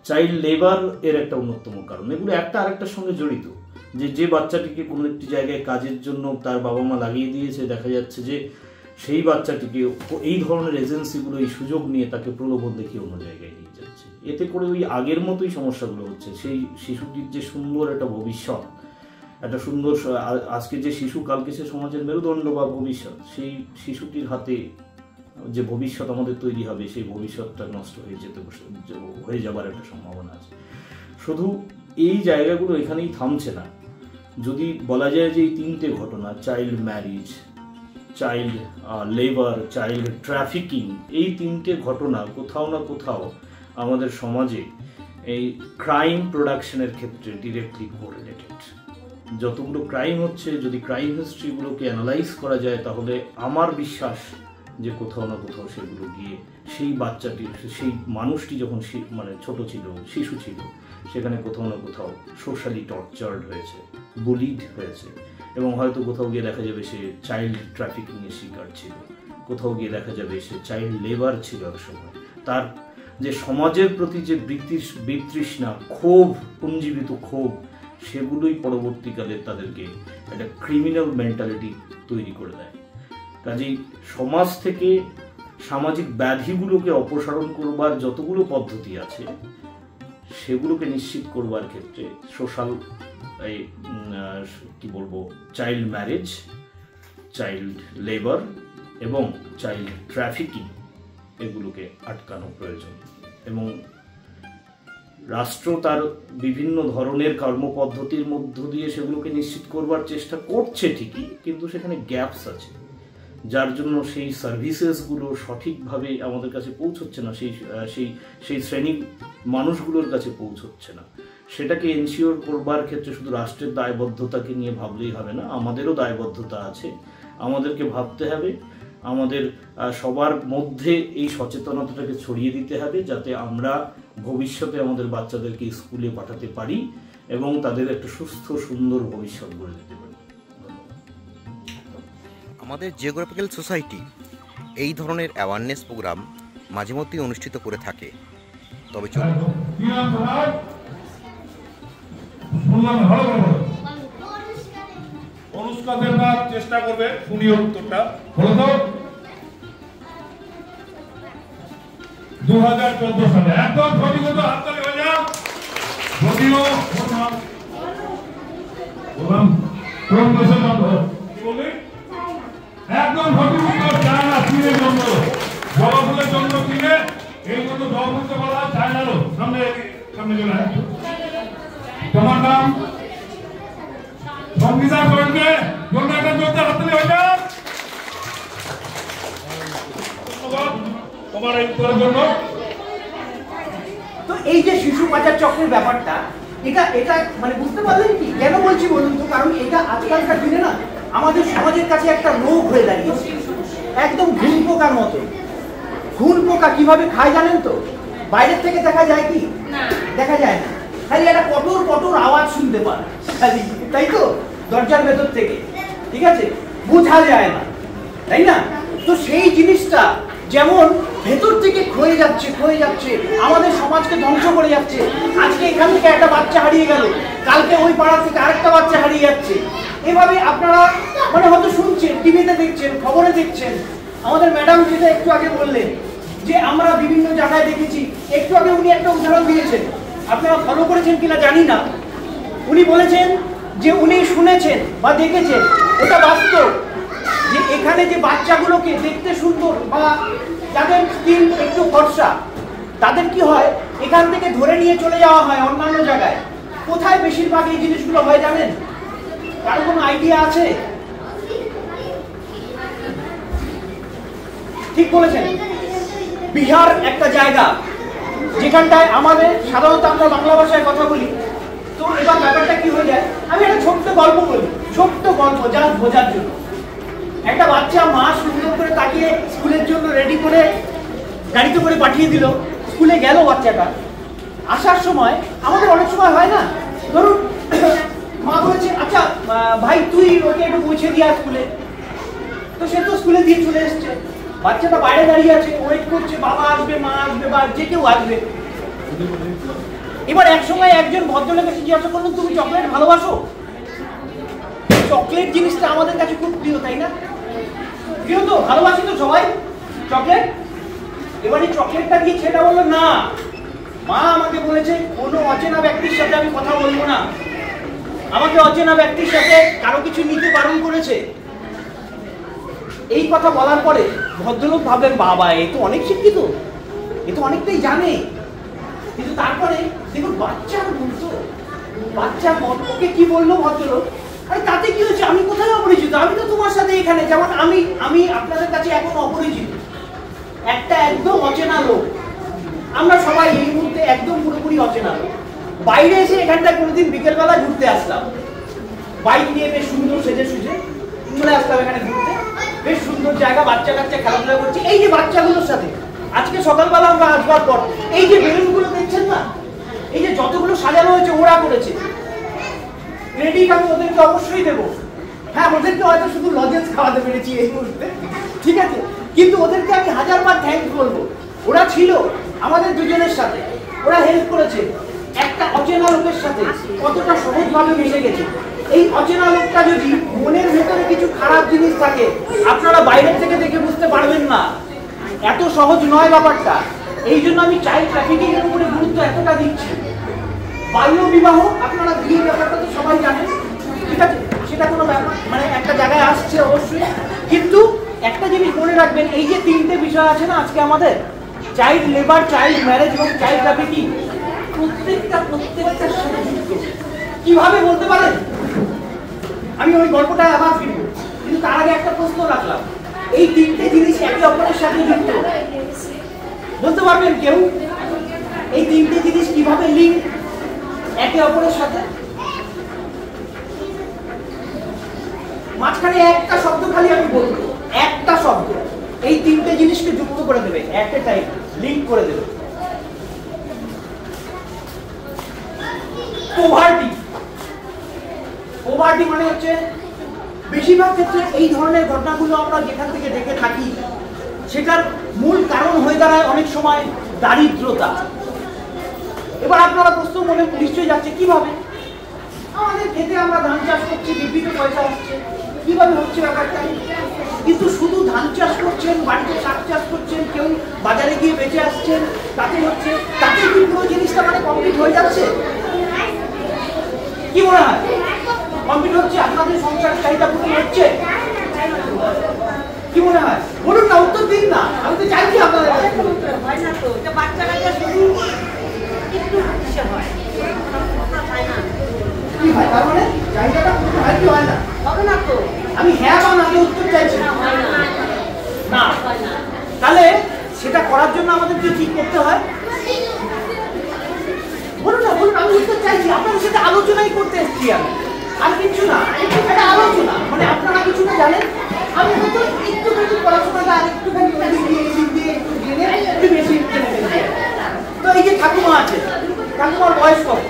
চাইল্ড লেবার এর একটা অন্যতম কারণ। এগুলো একটা আরেকটার সঙ্গে জড়িত। যে বাচ্চাটিকে কোনো একটি জায়গায় কাজের জন্য তার বাবা মা লাগিয়ে দিয়েছে, দেখা যাচ্ছে যে সেই বাচ্চাটিকে এই ধরনের এজেন্সিগুলো এই সুযোগ নিয়ে তাকে প্রলোভন দেখিয়ে অন্য জায়গায় নিয়ে যাচ্ছে। এতে করে ওই আগের মতোই সমস্যাগুলো হচ্ছে। সেই শিশুটির যে সুন্দর একটা ভবিষ্যৎ, একটা সুন্দর আজকে যে শিশু কালকে সে সমাজের মেরুদণ্ড বা ভবিষ্যৎ, সেই শিশুটির হাতে যে ভবিষ্যৎ আমাদের তৈরি হবে, সেই ভবিষ্যৎটা নষ্ট হয়ে যাবার একটা সম্ভাবনা আছে। শুধু এই জায়গাগুলো এখানেই থামছে না। যদি বলা যায় যে এই 3টে ঘটনা, child marriage, child labour, child trafficking, এই 3টে ঘটনা কোথাও না কোথাও আমাদের সমাজে এই ক্রাইম প্রোডাকশনের ক্ষেত্রে ডিরেক্টলি কোরিলেটেড। যতগুলো ক্রাইম হচ্ছে, যদি ক্রাইম হিস্ট্রিগুলোকে অ্যানালাইজ করা যায়, তাহলে আমার বিশ্বাস যে কোথাও না কোথাও সেগুলো গিয়ে সেই বাচ্চাটি, সেই মানুষটি যখন মানে ছোট ছিল, শিশু ছিল, সেখানে কোথাও না কোথাও সোশ্যালি টর্চার্ড হয়েছে, বুলিড হয়েছে, এবং হয়তো কোথাও গিয়ে দেখা যাবে সে চাইল্ড ট্রাফিকিংয়ের শিকার ছিল, কোথাও গিয়ে দেখা যাবে সে চাইল্ড লেবার ছিল এক সময়। তার যে সমাজের প্রতি যে বিতৃষ্ণা, ক্ষোভ, পুঞ্জীবিত ক্ষোভ, সেগুলোই পরবর্তীকালে তাদেরকে একটা ক্রিমিনাল মেন্টালিটি তৈরি করে দেয়। কাজেই সমাজ থেকে সামাজিক ব্যাধিগুলোকে অপসারণ করবার যতগুলো পদ্ধতি আছে, সেগুলোকে নিশ্চিত করবার ক্ষেত্রে social child marriage, child labour এবং চাইল্ড ট্রাফিকিং, এগুলোকে আটকানো প্রয়োজন। এবং রাষ্ট্র তার বিভিন্ন ধরনের কর্মপদ্ধতির মধ্য দিয়ে সেগুলোকে নিশ্চিত করবার চেষ্টা করছে ঠিকই, কিন্তু সেখানে গ্যাপস আছে, যার জন্য সেই সার্ভিসেসগুলো সঠিকভাবে আমাদের কাছে পৌঁছচ্ছে না, সেই শ্রেণীর মানুষগুলোর কাছে পৌঁছচ্ছে না। সেটাকে এনশিওর করবার ক্ষেত্রে শুধু রাষ্ট্রের দায়বদ্ধতাকে নিয়ে ভাবলেই হবে না, আমাদেরও দায়বদ্ধতা আছে। আমাদেরকে ভাবতে হবে, আমাদের সবার মধ্যে এই সচেতনতাটাকে ছড়িয়ে দিতে হবে, যাতে আমরা ভবিষ্যতে আমাদের বাচ্চাদেরকে স্কুলে পাঠাতে পারি এবং তাদের একটা সুস্থ সুন্দর ভবিষ্যৎ গড়ে দিতে পারি। আমাদের জিওগ্রাফিক্যাল সোসাইটি এই ধরনের অ্যাওয়ারনেস প্রোগ্রাম মাঝে মধ্যেই অনুষ্ঠিত করে থাকে। তবে অনুষ্কা দেবনাথ চেষ্টা করবে, শুনি উত্তরটা। বলো তো, 2014 সালে একদম সঠিক উত্তর, হাততালি হয়ে যাও। যদিও বললাম কোন দেশের নাম কি বললি? একদম সঠিক উত্তর, চায়না, চীনের জন্য, জবা ফুলের জন্য চীনে, এই জন্য জবা ফুলকে বলা হয় চায়নারও। সামনে চলে আসো। তোমার নাম সঙ্গীতা গোয়েলকে জন্য একটা জোরদার হাততালি হয়ে যাক। ধন্যবাদ তোমার এই উত্তরের জন্য। তো এই যে শিশু পাচার চক্রের ব্যাপারটা, এটা মানে বুঝতে পারলেন কি কেন বলছি বলুন তো? কারণ এটা আজকালকার দিনে না আমাদের সমাজের কাছে একটা রোগ হয়ে দাঁড়িয়েছে, একদম ঘুন পোকার মতো। ঘুন পোকা কিভাবে খায় জানেন তো? বাইরের থেকে দেখা যায় কি? দেখা যায় না, খালি একটা কটর কটর আওয়াজ শুনতে পান খালি, তাই তো? দরজার ভেতর থেকে, ঠিক আছে, বোঝা যায় না, তাই না? তো সেই জিনিসটা যেমন ভেতর থেকে ক্ষয়ে যাচ্ছে আমাদের সমাজকে ধ্বংস করে যাচ্ছে। আজকে এখান থেকে একটা বাচ্চা হারিয়ে গেল, কালকে ওই পাড়া থেকে আরেকটা বাচ্চা হারিয়ে যাচ্ছে। এভাবে আপনারা মানে হয়তো শুনছেন, টিভিতে দেখছেন, খবরে দেখছেন। আমাদের ম্যাডাম যেটা একটু আগে বললেন যে আমরা বিভিন্ন জায়গায় দেখেছি, একটু আগে উনি একটা উদাহরণ দিয়েছেন, আপনারা ফলো করেছেন কিনা জানি না। উনি বলেছেন যে উনি শুনেছেন বা দেখেছেন, ওটা বাস্তব, যে এখানে যে বাচ্চাগুলোকে দেখতে সুন্দর বা যাদের স্কিন একটু ফর্সা, তাদের কি হয়, এখান থেকে ধরে নিয়ে চলে যাওয়া হয় অন্যান্য জায়গায়। কোথায় বেশিরভাগ এই জিনিসগুলো হয় জানেন? কারো কোনো আইডিয়া আছে? ঠিক বলেছেন, বিহার একটা জায়গা যেখানটায় আমাদের সাধারণত আমরা বাংলা ভাষায় কথা বলি। তো এবার ব্যাপারটা কি হয়ে যায়, আমি একটা ছোট্ট গল্প বলি, ছোট্ট গল্প যা বোঝার জন্য। একটা বাচ্চা মা সুন্দর করে তাকিয়ে স্কুলের জন্য রেডি করে গাড়িতে করে পাঠিয়ে দিল, স্কুলে গেল বাচ্চাটা। আসার সময় আমাদের অনেক সময় হয় না, ধরুন মা বলেছে আচ্ছা ভাই তুই ওকে একটু পৌঁছে দিয়ে স্কুলে, তো সে তো স্কুলে দিয়ে চলে এসছে। বাচ্চাটা বাইরে দাঁড়িয়ে আছে, ওয়েট করছে বাবা আসবে, মা আসবে, বা যে কেউ আসবে। এবার এক সময় একজন ভদ্রলোক এসে জিজ্ঞাসা করলেন, তুমি চকলেট ভালোবাসো? চকলেট জিনিসটা আমাদের কাছে খুব প্রিয়, তাই না? প্রিয় তো, ভালোবাসি তো সবাই চকলেট। এবার এই চকলেটটা দিয়ে ছেলেটা বললো, না মা আমাকে বলেছে কোনো অচেনা ব্যক্তির সাথে আমি কথা বলবো না, আমাকে অচেনা ব্যক্তির সাথে কারো কিছু নিতে বারণ করেছে। এই কথা বলার পরে ভদ্রলোক ভাবলেন, বাবা এ তো অনেক শিক্ষিত, এ তো অনেকটাই জানে। কিন্তু তারপরে দেখুন বাচ্চার বলতো, বাচ্চার ওকে কি বললো ভদ্রলোক, আরে তাতে কি হয়েছে, আমি কোথায় অপরিচিত, আমি তো তোমার সাথে এখানে, যেমন আমি আপনাদের কাছে এখন অপরিচিত, একটা একদম অচেনা লোক। আমরা সবাই এই মুহূর্তে একদম পুরোপুরি অচেনা লোক। বাইরে এসে এখানটায় কোনোদিন বিকেলবেলা ঘুরতে আসলাম, বাইক নিয়ে বেশ সুন্দর সেজে সুজে চলে আসলাম এখানে ঘুরতে, বেশ সুন্দর জায়গা, বাচ্চা কাচ্চা খেলাধুলা করছে। এই যে বাচ্চাগুলোর সাথে আজকে সকালবেলা আমরা আসবার পর এই যে বেলুনগুলো দেখছেন না, এই যে যতগুলো সাজানো হয়েছে ওরা করেছে। ক্রেডিট আমি ওদেরকে অবশ্যই দেবো, হ্যাঁ ওদেরকে হয়তো শুধু লজেন্স খাওয়াতে পেরেছি এই মুহূর্তে, ঠিক আছে, কিন্তু ওদেরকে আমি হাজারবার থ্যাঙ্কস বলবো। ওরা ছিল আমাদের দুজনের সাথে, ওরা হেল্প করেছে। একটা অচেনা লোকের সাথে কতটা সহজভাবে মিশে গেছে। এই অচেনা লোকটা যদি মনের ভেতরে কিছু খারাপ জিনিস থাকে, আপনারা বাইরের থেকে দেখে বুঝতে পারবেন না, এত সহজ নয় ব্যাপারটা। এই জন্য আমি চাইল্ড ট্রাফিকিং এর উপরে গুরুত্ব এতটা দিচ্ছি। বাল্য বিবাহ, আপনারা বিয়ের ব্যাপারটা তো সবাই জানেন, ঠিক আছে, সেটা কোনো ব্যাপার মানে একটা জায়গায় আসছে অবশ্যই, কিন্তু একটা জিনিস মনে রাখবেন, এই যে তিনটে বিষয় আছে না আজকে আমাদের, চাইল্ড লেবার, চাইল্ড ম্যারেজ এবং চাইল্ড ট্রাফিকিং, প্রত্যেকটার সাথে যুক্ত। কিভাবে বলতে পারেন? আমি ওই গল্পটা আবার ফিরব, কিন্তু তার আগে একটা প্রশ্ন রাখলাম, এই তিনটে জিনিস একে অপরের সাথে যুক্ত, বলতে পারবেন কেউ? এই তিনটে জিনিস কিভাবে লিঙ্ক একে অপরের সাথে? মাঝখানে একটা শব্দ খালি আমি বলবো, একটা শব্দ এই তিনটে জিনিসকে যুক্ত করে দেবে, একটা টাইপ লিঙ্ক করে দেবে। পোভার্টি। পোভার্টি মানে হচ্ছে বেশিরভাগ ক্ষেত্রে এই ধরনের ঘটনাগুলো আমরা যেখান থেকে দেখে থাকি, সেটার মূল কারণ হয়ে দাঁড়ায় অনেক সময় দারিদ্রতা। এবার আপনারা প্রশ্ন মনে নিশ্চয়ই যাচ্ছে, কিভাবে আমাদের খেতে আমরা ধান চাষ করছি, বিভিন্ন পয়সা আসছে, কিভাবে হচ্ছে ব্যাপারটা? কিন্তু শুধু ধান চাষ করছেন, বাড়িতে শাক চাষ করছেন, কেউ বাজারে গিয়ে বেঁচে আসছেন, তাতে হচ্ছে, তাতে কি পুরো জিনিসটা মানে কমপ্লিট হয়ে যাচ্ছে? কি মনে হয় কমপ্লিট হচ্ছে? আপনাদের সংসার চাহিদা পূরণ হচ্ছে? কি মনে হয় বলুন না, উত্তর দিন না, আমি তো চাইছি আপনাদের হয় না তো, বাচ্চা কাচ্চা শুধু একটু হয় না। হয়, তার মানে চাহিদাটা পূরণ হয় কি হয় না? হবে না তো। আমি হ্যাঁ বা না উত্তর চাইছি না। তাহলে সেটা করার জন্য আমাদেরকে কি করতে হয়? বলুন না, বলুন। আমি উত্তর চাইছি, আপনাদের সাথে আলোচনাই করতে এসেছি আমি, আর কিছু না। একটা আলোচনা, মানে আপনারা কিছুটা জানেন, আমি হয়তো একটু পড়াশোনাটা আর একটুখানি একটু জেনে একটু বেশি। তো এই যে ঠাকুমা আছে, ঠাকুমার বয়স কত?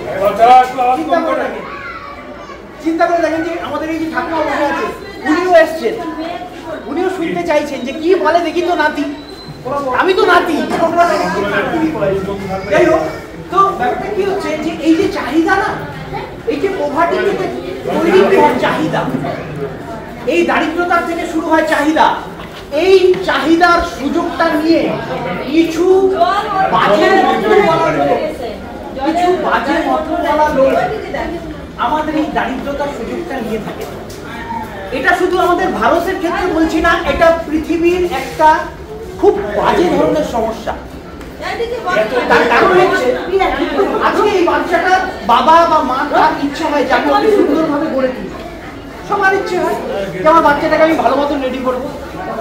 চিন্তা করে দেখেন যে আমাদের এই যে ঠাকুমা বসে আছে, উনিও এসছেন, উনিও শুনতে চাইছেন যে কি বলে দেখি তো নাতি। আমি তো নাতি। যাই হোক, তো ব্যাপারটা কি হচ্ছে যে এই যে চাহিদা না, এই যে পোভার্টি থেকে তৈরি হওয়ার চাহিদা, এই দারিদ্রতার থেকে শুরু হয় চাহিদা। এই চাহিদার সুযোগটা নিয়ে কিছু বাজে মতলবওয়ালা লোক আমাদের এই দারিদ্রতার সুযোগটা নিয়ে থাকে। এটা শুধু আমাদের ভারতের ক্ষেত্রে বলছি না, এটা পৃথিবীর একটা খুব বাজে ধরনের সমস্যা। তার কারণ হচ্ছে আজকে এই বাচ্চাটার বাবা বা মা তার ইচ্ছা হয় যাকে আমি সুন্দরভাবে গড়ে তুলি, সবার ইচ্ছে হয় যে আমার বাচ্চাটাকে আমি ভালো মতন রেডি করবো,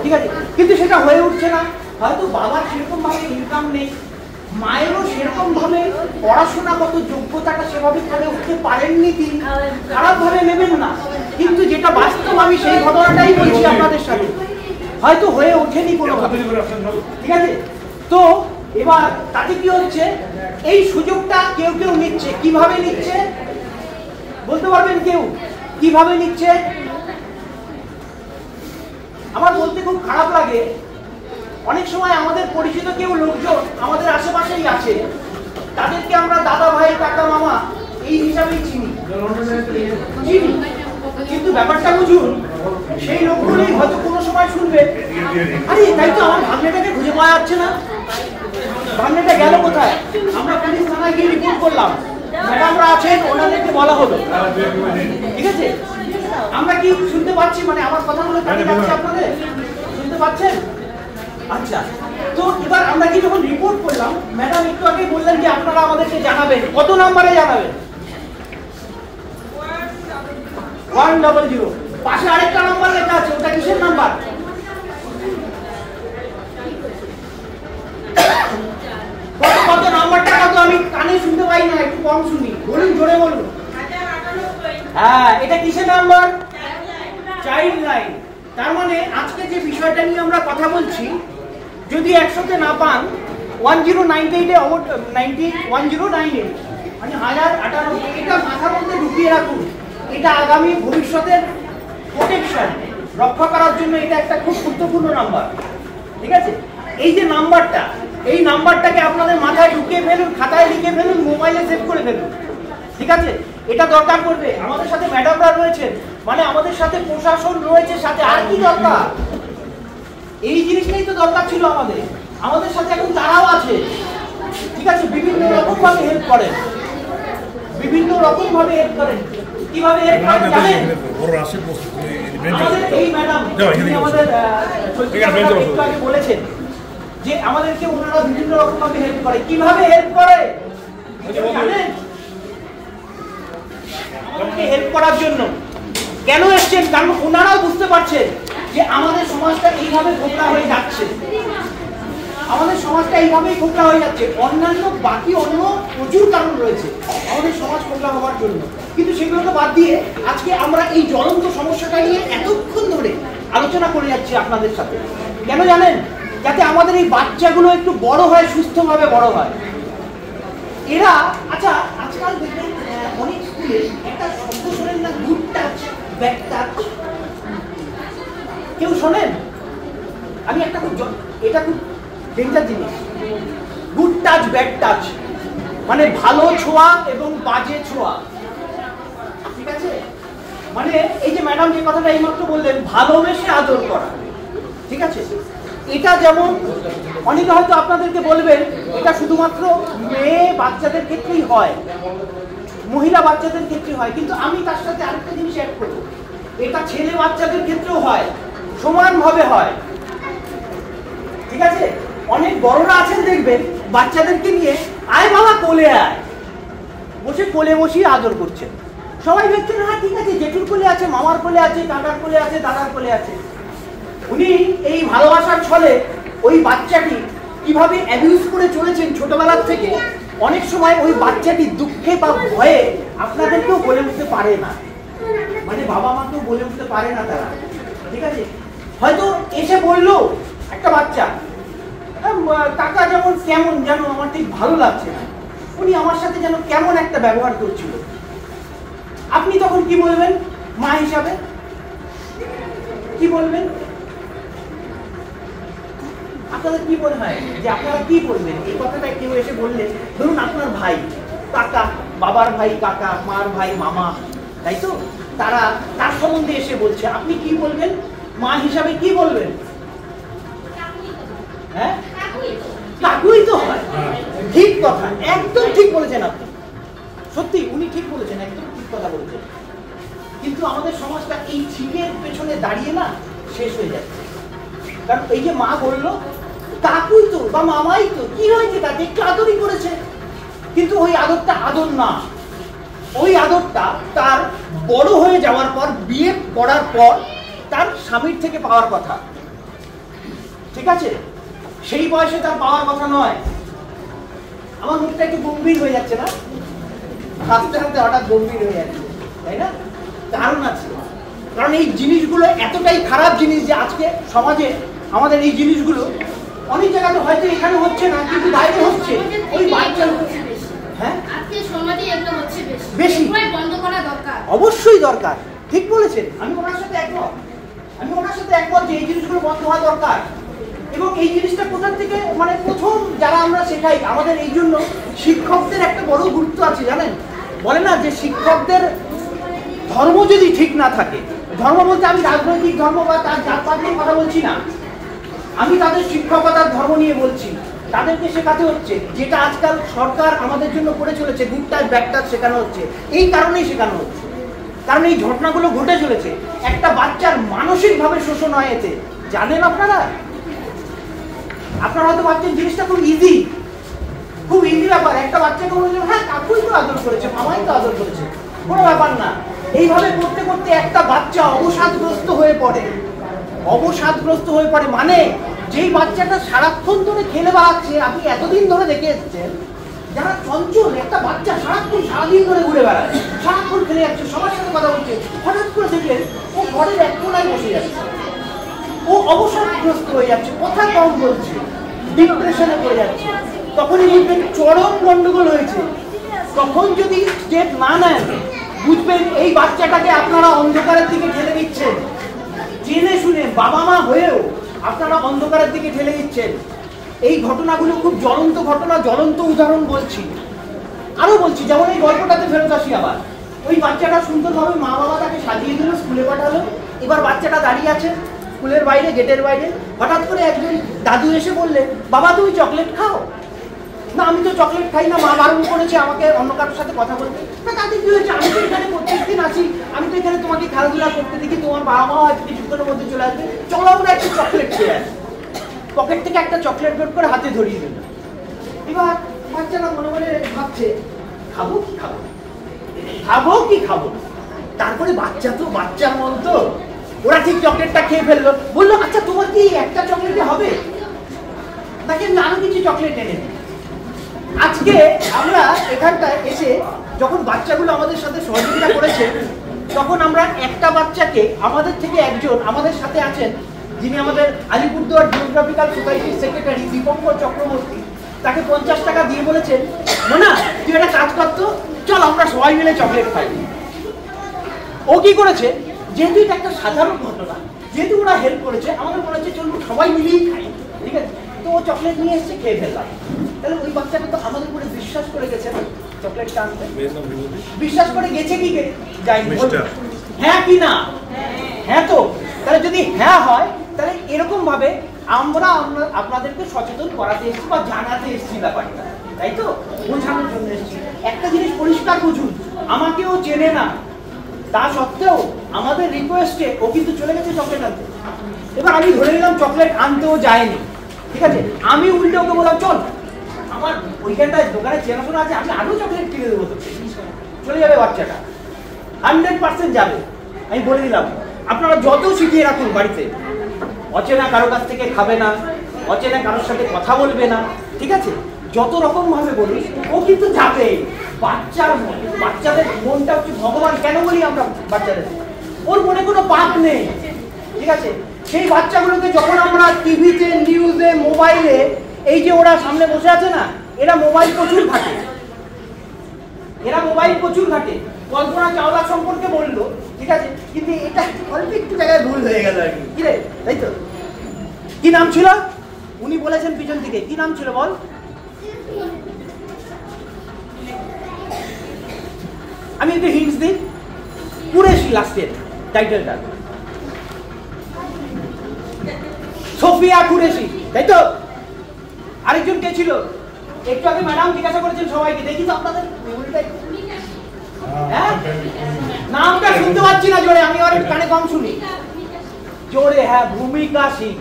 ঠিক আছে, কিন্তু সেটা হয়ে উঠছে না। হয়তো বাবার সেরকম ভাবে ইনকাম নেই, মায়েরও সেরকম ভাবে পড়াশোনাগত যোগ্যতাটা সেভাবে করে উঠতে পারেননি তিনি, খারাপ ভাবে নেবেন না, কিন্তু যেটা বাস্তব আমি সেই ঘটনাটাই বলছি আপনাদের সাথে, হয়তো হয়ে ওঠেনি কোনোভাবে, ঠিক আছে। তো এবার তাতে কি হচ্ছে, এই সুযোগটা কেউ কেউ নিচ্ছে। কিভাবে নিচ্ছে বলতে পারবেন কেউ? কিভাবে নিচ্ছে? আমার বলতে খুব খারাপ লাগে, অনেক সময় আমাদের পরিচিত কেউ লোকজন আমাদের আশেপাশেই আছে, তাদেরকে আমরা দাদা ভাই কাকা মামা এই হিসাবেই চিনি, কিন্তু ব্যাপারটা বুঝুন, সেই লোকগুলোই হয়তো কোনো সময় শুনবে, আরে তাই তো আমার ভাগ্নেটাকে খুঁজে পাওয়া যাচ্ছে না, ভাগ্নেটা গেল কোথায়? আমরা পুলিশ থানায় গিয়ে রিপোর্ট করলাম, ম্যাডামরা আছেন, ওনাদেরকে বলা হলো, ঠিক আছে। আমরা কি শুনতে পাচ্ছি? মানে আমার কথাগুলো কানে যাচ্ছে আপনাদের? শুনতে পাচ্ছেন? আচ্ছা, তো এবার আমরা কি যখন রিপোর্ট করলাম, ম্যাডাম একটু আগে বললেন যে আপনারা আমাদেরকে জানাবেন, কত নাম্বারে জানাবেন? 100। পাশে আরেকটা নাম্বার লেখা আছে, ওটা কিসের নাম্বার? কত নাম্বারটা কত? আমি কানে শুনতে পাই না, একটু কম শুনি, বলুন, জোরে বলুন। হ্যাঁ, এটা কিসের নাম্বার? Child line. তার মানে আজকে যে বিষয়টা নিয়ে আমরা কথা বলছি, যদি 100তে না পান, 1098 মানে 1098, এটা মাথার মধ্যে ঢুকিয়ে রাখুন। এটা আগামী ভবিষ্যতের প্রোটেকশন রক্ষা করার জন্য এটা একটা খুব গুরুত্বপূর্ণ নাম্বার, ঠিক আছে। এই যে নাম্বারটা, এই নাম্বারটাকে আপনাদের মাথায় ঢুকিয়ে ফেলুন, খাতায় লিখে ফেলুন, মোবাইলে সেভ করে ফেলুন, ঠিক আছে। এটা দরকার পড়বে। আমাদের সাথে ম্যাডামরা রয়েছেন, মানে আমাদের সাথে প্রশাসন রয়েছে, সাথে আর কি দরকার? এই জিনিসটাই তো দরকার ছিল আমাদের। আমাদের সাথে এখন তারাও আছে, ঠিক আছে, বিভিন্ন রকম ভাবে হেল্প করেন, বিভিন্ন রকম ভাবে হেল্প করেন। কিভাবে হেল্প করেন জানেন? আমাদের এই ম্যাডাম আমাদের বলেছেন যে আমাদেরকে ওনারা বিভিন্ন রকম ভাবে হেল্প করে। কিভাবে হেল্প করে জানেন? আমাদেরকে হেল্প করার জন্য কেন এসছেন? কারণ ওনারাও বুঝতে পারছেন যে আমাদের সমাজটা এইভাবে খোকলা হয়ে যাচ্ছে, আমাদের সমাজটা এইভাবেই খোকলা হয়ে যাচ্ছে। অন্যান্য বাকি অন্য প্রচুর কারণ রয়েছে আমাদের সমাজ খোকলা হওয়ার জন্য, কিন্তু সেগুলোকে বাদ দিয়ে আজকে আমরা এই জ্বলন্ত সমস্যাটা নিয়ে এতক্ষণ ধরে আলোচনা করে যাচ্ছি আপনাদের সাথে। কেন জানেন? যাতে আমাদের এই বাচ্চাগুলো একটু বড় হয়, সুস্থভাবে বড় হয়। এরা, আচ্ছা, আজকাল দেখবেন অনেক স্কুলে একটা শব্দ শোনেন না, গুড টাচ, ব্যাড টাচ, কেউ শোনেন? আমি একটা এটা খুব ডেঞ্জার জিনিস, গুড টাচ ব্যাড টাচ, মানে ভালো ছোঁয়া এবং বাজে ছোঁয়া, ঠিক আছে। মানে এই যে ম্যাডাম যে কথাটা এইমাত্র বললেন, ভালোবেসে আদর করা, ঠিক আছে। এটা যেমন অনেকে হয়তো আপনাদেরকে বলবেন এটা শুধুমাত্র মেয়ে বাচ্চাদের ক্ষেত্রেই হয়, মহিলা বাচ্চাদের ক্ষেত্রে হয়, কিন্তু আমি তার সাথে আরেকটা জিনিস অ্যাড করব, এটা ছেলে বাচ্চাদের ক্ষেত্রেও হয়, সমানভাবে হয়, ঠিক আছে। অনেক বড়রা আছেন দেখবেন বাচ্চাদেরকে নিয়ে, আয় বাবা কোলে আয়, বসে কোলে বসিয়ে আদর করছেন, সবাই দেখছেন হ্যাঁ ঠিক আছে, জেঠুর কোলে আছে, মামার কোলে আছে, কাকার কোলে আছে, দাদার কোলে আছে। উনি এই ভালোবাসার ছলে ওই বাচ্চাটি কিভাবে অ্যাবিউজ করে চলেছেন ছোটবেলার থেকে, অনেক সময় ওই বাচ্চাটি দুঃখে বা ভয়ে আপনাদেরকেও বলে উঠতে পারে না, মানে বাবা মাকেও বলে উঠতে পারে না তারা, ঠিক আছে? হয়তো এসে বললো একটা বাচ্চা, কাকা যেমন কেমন যেন আমার ঠিক ভালো লাগছে না, উনি আমার সাথে যেন কেমন একটা ব্যবহার করছিল। আপনি তখন কি বলবেন মা হিসাবে? কি বলবেন? আপনাদের কি মনে হয় যে আপনারা কি বলবেন এই কথাটা কেউ এসে বললে? ধরুন আপনার ভাই, কাকা, বাবার ভাই কাকা, মার ভাই মামা, তাই তো, তারা তার সম্বন্ধে এসে বলছে, আপনি কি বলবেন? মা হিসাবে কি বলবেন? হ্যাঁ, কাকুই তো হয়। ঠিক কথা, একদম ঠিক বলেছেন আপনি, সত্যি উনি ঠিক বলেছেন, একদম ঠিক কথা বলেছেন। কিন্তু আমাদের সমাজটা এই ঠিকের পেছনে দাঁড়িয়ে না শেষ হয়ে যাচ্ছে। কারণ এই যে মা বললো কাকুই তো বা মামাই তো, কি হয়েছে তাকে? একটু আদরই করেছে, কিন্তু ওই আদরটা আদর না, ওই আদরটা তার বড় হয়ে যাওয়ার পর, বিয়ে করার পর তার স্বামীর থেকে পাওয়ার কথা, ঠিক আছে? সেই বয়সে তার পাওয়ার কথা নয়। আমার মুখটা একটু গম্ভীর হয়ে যাচ্ছে না? হাসতে হাসতে হঠাৎ গম্ভীর হয়ে যাচ্ছে, তাই না? কারণ আছে, কারণ এই জিনিসগুলো এতটাই খারাপ জিনিস যে আজকে সমাজে আমাদের এই জিনিসগুলো অনেক জায়গাতে হয়তো এখানে হচ্ছে না, কিন্তু বাইরে হচ্ছে। ওই বাচ্চা, হ্যাঁ, আজকে সমাজে এগুলো হচ্ছে বেশি, বন্ধ করা দরকার, অবশ্যই দরকার। ঠিক বলেছেন, আমি ওনার সাথে একমত, যে এই জিনিসগুলো বন্ধ হওয়া দরকার। এবং এই জিনিসটা কোথা থেকে, মানে প্রথম যারা আমরা শেখাই, আমাদের এই জন্য শিক্ষকদের একটা বড় গুরুত্ব আছে, জানেন? বলে না যে শিক্ষকদের ধর্ম যদি ঠিক না থাকে, ধর্ম বলতে আমি রাজনৈতিক ধর্ম বা তার জাতপাত নিয়ে কথা বলছি না, আমি তাদের শিক্ষকতার ধর্ম নিয়ে বলছি। তাদেরকে শেখাতে হচ্ছে যেটা আজকাল সরকার আমাদের জন্য করে চলেছে, গুড টাচ ব্যাড টাচ শেখানো হচ্ছে। এই কারণেই শেখানো হচ্ছে, কারণ এই ঘটনাগুলো ঘটে চলেছে। একটা বাচ্চার মানসিকভাবে শোষণ হয় এতে, জানেন আপনারা? আপনারা হয়তো ভাবছেন জিনিসটা খুব ইজি ব্যাপার, একটা বাচ্চাকে বলছেন হ্যাঁ কাকুই তো আদর করেছে, মামাই তো আদর করেছে, কোনো ব্যাপার না। এইভাবে করতে করতে একটা বাচ্চা অবসাদগ্রস্ত হয়ে পড়ে, মানে যেই বাচ্চাটা সারাক্ষণ ধরে খেলে বেড়াচ্ছে, আপনি এতদিন ধরে দেখে এসেছেন যারা চঞ্চল, একটা বাচ্চা সারাদিন ধরে ঘুরে বেড়ায়, সারাক্ষণ খেলে যাচ্ছে, সবার সাথে কথা বলছে, হঠাৎ করে দেখলেন ও ঘরের এক কোনায় বসে যাচ্ছে, ও অবসাদগ্রস্ত হয়ে যাচ্ছে, কথা কম বলছে, ডিপ্রেশনে পড়ে যাচ্ছে, তখনই বুঝবেন চরম গন্ডগোল হয়েছে। তখন যদি স্টেপ না নেন, বুঝবেন এই বাচ্চাটাকে আপনারা অন্ধকারের দিকে ঠেলে দিচ্ছেন, জেনে শুনে, বাবা মা হয়েও আপনারা অন্ধকারের দিকে ঠেলে দিচ্ছেন। এই ঘটনাগুলো খুব জ্বলন্ত ঘটনা, জ্বলন্ত উদাহরণ বলছি, আরো বলছি। যেমন এই গল্পটাতে ফেরত আসি আবার, ওই বাচ্চাটা সুন্দরভাবে মা বাবা তাকে সাজিয়ে দিল, স্কুলে পাঠালো। এবার বাচ্চাটা দাঁড়িয়ে আছে স্কুলের বাইরে, গেটের বাইরে। হঠাৎ করে একজন দাদু এসে বললে, বাবা তুমি চকলেট খাও? না, আমি তো চকলেট খাই না, মা বারণ করেছে আমাকে অন্য কারোর সাথে কথা বলতে। না তাতে কি হয়েছে, আমি তো এখানে প্রত্যেকদিন আসি, আমি তো এখানে তোমাকে খেলাধুলা করতে দেখি, তোমার বাবা মাও আজকে কিছুক্ষণের মধ্যে চলে আসবে, চলো আমরা একটা চকলেট খেয়ে আসি। পকেট থেকে একটা চকলেট বের করে হাতে ধরিয়ে দিল। এবার বাচ্চারা মনে মনে ভাবছে খাবো কি খাবো। তারপরে বাচ্চা তো, বাচ্চার মন তো, ওরা ঠিক চকলেটটা খেয়ে ফেললো। বললো আচ্ছা তোমার কি একটা চকলেটে হবে নাকি আরো কিছু চকলেট এনে? আজকে আমরা এখানটায় এসে যখন বাচ্চাগুলো আমাদের সাথে সহযোগিতা করেছে, তখন আমরা একটা বাচ্চাকে, আমাদের থেকে একজন আমাদের সাথে আছেন যিনি আমাদের আলিপুরদুয়ার জিওগ্রাফিক্যাল সোসাইটির সেক্রেটারি দীপঙ্কর চক্রবর্তী, তাকে 50 টাকা দিয়ে বলেছেন না তুই একটা কাজ করতো, চল আমরা সবাই মিলে চকলেট খাই। ও কি করেছে, যেহেতু এটা একটা সাধারণ ঘটনা, যেহেতু ওরা হেল্প করেছে, আমাদের মনে হচ্ছে চলুন সবাই মিলেই খাই, ঠিক আছে? তো ও চকলেট নিয়ে এসছে, খেয়ে ফেললাম। তাহলে ওই বাচ্চাটা তো আমাদের উপরে বিশ্বাস করে গেছে না চকলেটটা আনতে, বিশ্বাস করে গেছে কি যায়নি? হ্যাঁ কি না? হ্যাঁ তো। তাহলে যদি হ্যাঁ হয়, তাহলে এরকম ভাবে আমরা আপনাদেরকে সচেতন করাতে এসেছি বা জানাতে এসেছি ব্যাপারটা, তাই তো? বোঝানোর জন্য এসেছি। একটা জিনিস পরিষ্কার বুঝুন, আমাকেও চেনে না, তা সত্ত্বেও আমাদের রিকোয়েস্টে ও কিন্তু চলে গেছে চকলেট আনতে। এবার আমি ধরে নিলাম চকলেট আনতেও যায়নি, ঠিক আছে? আমি উল্টে ওকে বললাম চল আমার ওইখানটায় দোকানে চেনাশোনা আছে, আমি আরো চকলেট কিনে দেবো তোকে, চলে যাবে বাচ্চাটা। 100% যাবে। আমি বলে দিলাম, আপনারা যত শিখিয়ে রাখুন বাড়িতে, অচেনা কারো কাছ থেকে খাবে না, অচেনা কারোর সাথে কথা বলবে না, ঠিক আছে, যত রকম ভাবে বলি ও কিন্তু যাবে। বাচ্চাদের মনটা হচ্ছে ভগবান, কেন বলি আমরা বাচ্চাদের, ওর মনে কোনো পাপ নেই, ঠিক আছে। সেই বাচ্চাগুলোকে যখন আমরা টিভিতে, নিউজে, মোবাইলে, এই যে ওরা সামনে বসে আছে না, এরা মোবাইল প্রচুর ঘাটে, কল্পনা চাওলা সম্পর্কে বললো, ঠিক আছে, কিন্তু এটা অল্প একটু জায়গায় ভুল হয়ে গেল আর কি, রে, তাই তো? কি নাম ছিল? উনি বলেছেন পিছন থেকে, কি নাম ছিল বল? আমি একটু হিন্টস দিই, কুরেশি লাস্টের টাইটেলটা, সোফিয়া কুরেশি, তাই তো? আরেকজন কে ছিল? একটু আগে ম্যাডাম জিজ্ঞাসা করেছেন সবাইকে, দেখি তো আপনাদের নামটা শুনতে পাচ্ছি না জোরে, আমি আর কানে কম শুনি জোরে। হ্যাঁ, ভূমিকা সিং,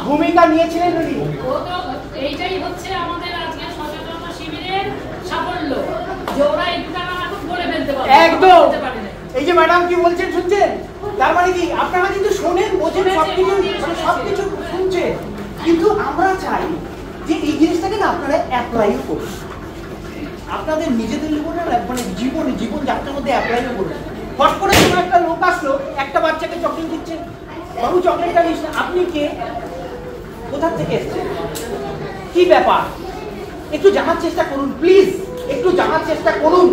ভূমিকা নিয়েছিলেন উনি। এইটাই হচ্ছে আমাদের আজকে সচেতনতা শিবিরের সাফল্য, যে ওরা এটা এখন বলে ফেলতে পারে একদম। এই যে ম্যাডাম কি বলছেন শুনছেন? তার মানে কি আপনারা কিন্তু শোনেন, বোঝেন, সবকিছু শুনছেন, কিন্তু আমরা চাই যে এই জিনিসটাকে না আপনারা অ্যাপ্লাইও করুন, আপনাদের নিজেদের জীবনে, মানে জীবনযাত্রার মধ্যে অ্যাপ্লাইও করুন। হট করে কোনো একটা লোক আসলো, একটা বাচ্চাকে চকলেট দিচ্ছে, বাবু চকলেটটা নিস না। আপনি কে? কোথা থেকে এসছেন? কি ব্যাপার? একটু জানার চেষ্টা করুন প্লিজ, একটু জানার চেষ্টা করুন।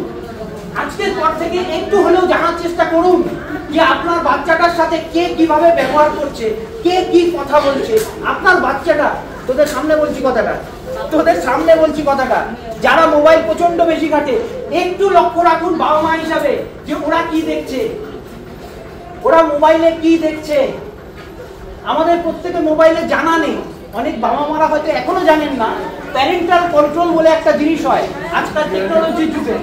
আজকের পর থেকে একটু হলেও জানার চেষ্টা করুন যে আপনার বাচ্চাটার সাথে কে কিভাবে ব্যবহার করছে, কে কি কথা বলছে। আপনার বাচ্চাটা, তোদের সামনে বলছি কথাটা, যারা মোবাইল প্রচন্ড বেশি ঘাটে, একটু লক্ষ্য রাখুন বাবা মা হিসাবে যে ওরা কি দেখছে, ওরা মোবাইলে কি দেখছে। আমাদের প্রত্যেকে মোবাইলে জানা নেই, অনেক বাবা মারা হয়তো এখনো জানেন না প্যারেন্টাল কন্ট্রোল বলে একটা জিনিস হয় আজকাল টেকনোলজির যুগে।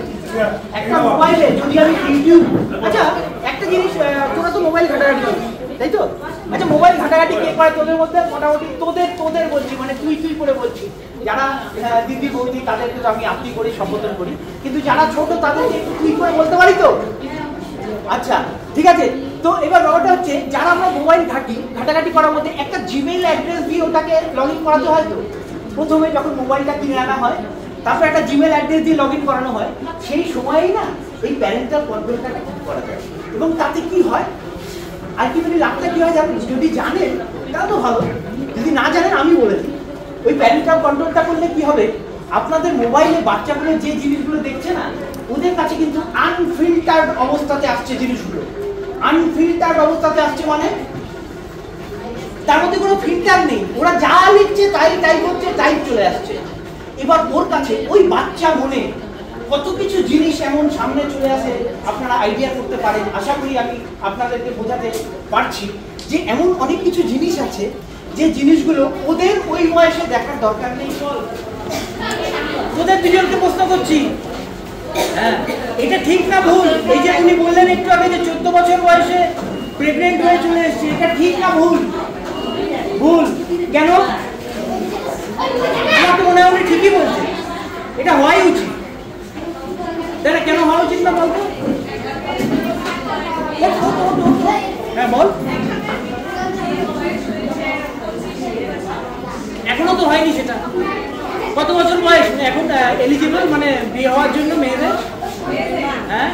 একটা মোবাইলে যদি আমি ইউটিউব, আচ্ছা একটা জিনিস, তোরা তো মোবাইল ঘাটাঘাটি করিস, তাই তো? আচ্ছা, মোবাইল ঘাটাঘাটি কে করে তোদের মধ্যে? মোটামুটি তোদের বলছি, মানে তুই করে বলছি। যারা দিদি বৌদি তাদেরকে তো আমি আপনি করি, সম্বোধন করি, কিন্তু যারা ছোট তাদেরকে একটু তুই করে বলতে পারি তো? আচ্ছা, ঠিক আছে। তো এবার ব্যাপারটা হচ্ছে, যারা আমরা মোবাইল ঘাটাঘাটি করার মধ্যে একটা জিমেইল অ্যাড্রেস দিয়ে ওটাকে লগ ইন করাতে হয়। তো প্রথমে যখন মোবাইলটা কিনে আনা হয়, তারপর একটা জিমেইল অ্যাড্রেস দিয়ে লগ ইন করানো হয়, সেই সময়েই না এই প্যারেন্টাল কন্ট্রোলটাকে ঠিক করা যায়। এবং তাতে কি হয়, আলটিমেটলি লাভটা কি হয় জানেন? যদি জানেন তাহলে তো ভালো, যদি না জানেন আমি বলে দিই। ওই প্যারেন্টাল কন্ট্রোলটা করলে কি হবে, আপনাদের মোবাইলে বাচ্চাগুলো যে জিনিসগুলো দেখছে না, ওদের কাছে কিন্তু আনফিল্টার্ড অবস্থাতে আসছে জিনিসগুলো। আনফিল্টার্ড অবস্থাতে আসছে মানে তার মধ্যে কোনো ফিল্টার নেই, ওরা যা লিখছে তাই করছে, তাই চলে আসছে। এবার ওর কাছে ওই বাচ্চা মনে কত কিছু জিনিস এমন সামনে চলে আসে, আপনারা আইডিয়া করতে পারেন। আশা করি আমি আপনাদেরকে বোঝাতে পারছি যে এমন অনেক কিছু জিনিস আছে যে জিনিসগুলো ওদের ওই বয়সে দেখার দরকার নেই। ওদের দুজনকে প্রশ্ন করছি, হ্যাঁ এটা ঠিক না ভুল? এই যে উনি বললেন একটু আগে যে 14 বছর বয়সে প্রেগনেন্ট হয়ে চলে এসেছে, এটা ঠিক না ভুল? ভুল কেন? আমার তো মনে হয় উনি ঠিকই বলছে, এটা হওয়াই উচিত। তাহলে কেন হওয়া উচিত না বলতো? হ্যাঁ বল। এখনো তো হয়নি সেটা। কত বছর বয়স এখন এলিজিবল, মানে বিয়ে হওয়ার জন্য মেয়েদের? হ্যাঁ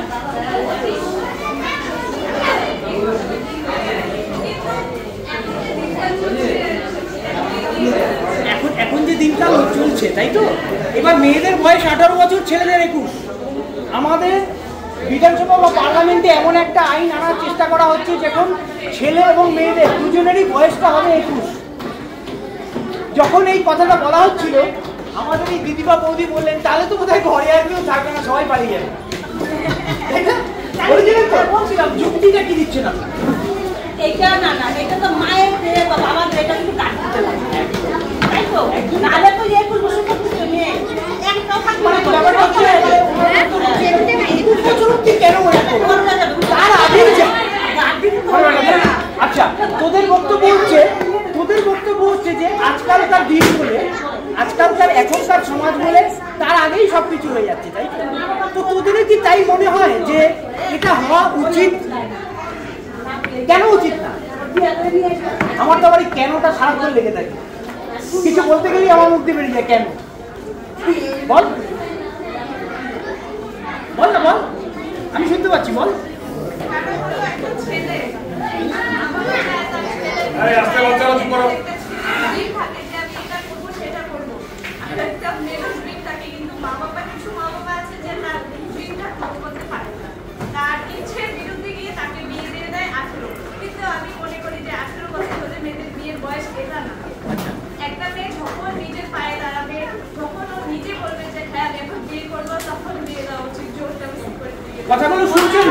এখন যে দিনকাল চলছে, তাই তো? এবার মেয়েদের বয়স 18 বছর, ছেলেদের 21। আমাদের বিধানসভা বা পার্লামেন্টে এমন একটা আইন আনার চেষ্টা করা হচ্ছে যখন ছেলে এবং মেয়েদের দুজনেরই বয়সটা হবে 21। যখন এই কথাটা বলা হচ্ছিল, আমাদের এই দিদিবা বৌদি বললেন তাহলে তো বোধহয় ঘরে আর কেউ থাকবে না, সবাই পালিয়ে যাবে। বলছিলাম যুক্তিটা কি দিচ্ছে না? এটা না, এটা তো মায়ের দেহে বা বাবার দেহে, এটা কিন্তু কাট দিতে হবে, তাই তো? নাহলে তো 21 বছর করতে মেয়ে একটা থাকবে না। ব্যাপারটা হচ্ছে 21 বছর অবধি কেন মনে করো? তার আগে আচ্ছা, তোদের বক্তব্য হচ্ছে যে আজকালকার দিন বলে, আজকালকার এখনকার সমাজ বলে তার আগেই সবকিছু হয়ে যাচ্ছে, তাই তো? তোদের কি তাই মনে হয় যে এটা হওয়া উচিত। কেন উচিত না? আমার তো আবার এই কেনটা সারাক্ষণ লেগে থাকে, কিছু বলতে গেলেই আমার মুখ দিয়ে বেরিয়ে যায় কেন। বল বল না, বল, আমি শুনতে পাচ্ছি, বল। একটা মেয়ে যখন নিজের পায়ে দাঁড়াবে, যখন ও নিজে বলবে যে হ্যাঁ আমি এখন বিয়ে করবো, তখন বিয়ে দেওয়া উচিত। জোর জবরদস্তি করে কথাগুলো শুনছেন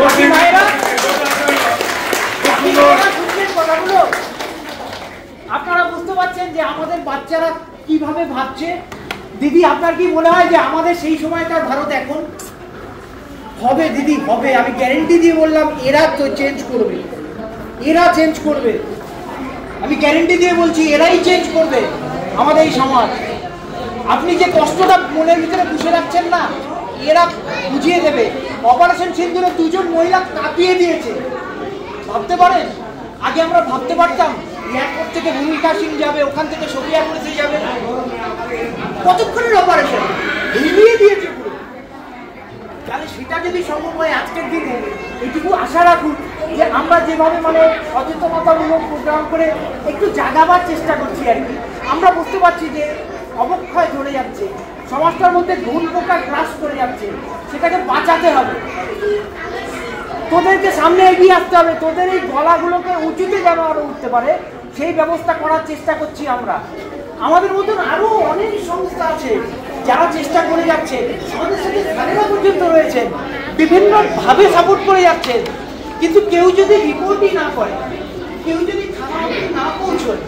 কথাগুলো? আপনারা বুঝতে পারছেন যে আমাদের বাচ্চারা কিভাবে ভাবছে? দিদি, আপনার কি মনে হয় যে আমাদের সেই সময়কার ভারত এখন হবে? দিদি, হবে, আমি গ্যারেন্টি দিয়ে বললাম। এরা তো চেঞ্জ করবে, এরা চেঞ্জ করবে, আমি গ্যারেন্টি দিয়ে বলছি, এরাই চেঞ্জ করবে আমাদের এই সমাজ। আপনি যে কষ্টটা মনের ভিতরে পুষে রাখছেন না, এরা বুঝিয়ে দেবে। অপারেশন সিন্দুরে 2 জন মহিলা কাঁপিয়ে দিয়েছে, ভাবতে পারেন? আগে আমরা ভাবতে পারতাম এয়ারপোর্ট থেকে ভূমিকা সিং যাবে, ওখান থেকে সোফিয়া কুরেশি যাবে, কতক্ষণের অপারেশন হিলিয়ে দিয়েছে পুরো। তাহলে সেটা যদি সম্ভব হয় আজকের দিনে, এইটুকু আশা রাখুন যে আমরা যেভাবে মানে সচেতনতামূলক প্রোগ্রাম করে একটু জাগাবার চেষ্টা করছি আর কি, আমরা বুঝতে পারছি যে অবক্ষয় চলে যাচ্ছে, সমাজটার মধ্যে ঘুণ পোকা গ্রাস করে যাচ্ছে, সেটাকে বাঁচাতে হবে। তোদেরকে সামনে এগিয়ে আসতে হবে, তোদের এই গলাগুলোকে উঁচুতে যেন আরো উঠতে পারে সেই ব্যবস্থা করার চেষ্টা করছি আমরা। আমাদের মতন আরো অনেক সংস্থা আছে যারা চেষ্টা করে যাচ্ছে, আমাদের সাথে স্যারেরা পর্যন্ত রয়েছেন, বিভিন্ন ভাবে সাপোর্ট করে যাচ্ছেন। কিন্তু কেউ যদি রিপোর্টই না করে, কেউ যদি থানা অবধি না পৌঁছয়,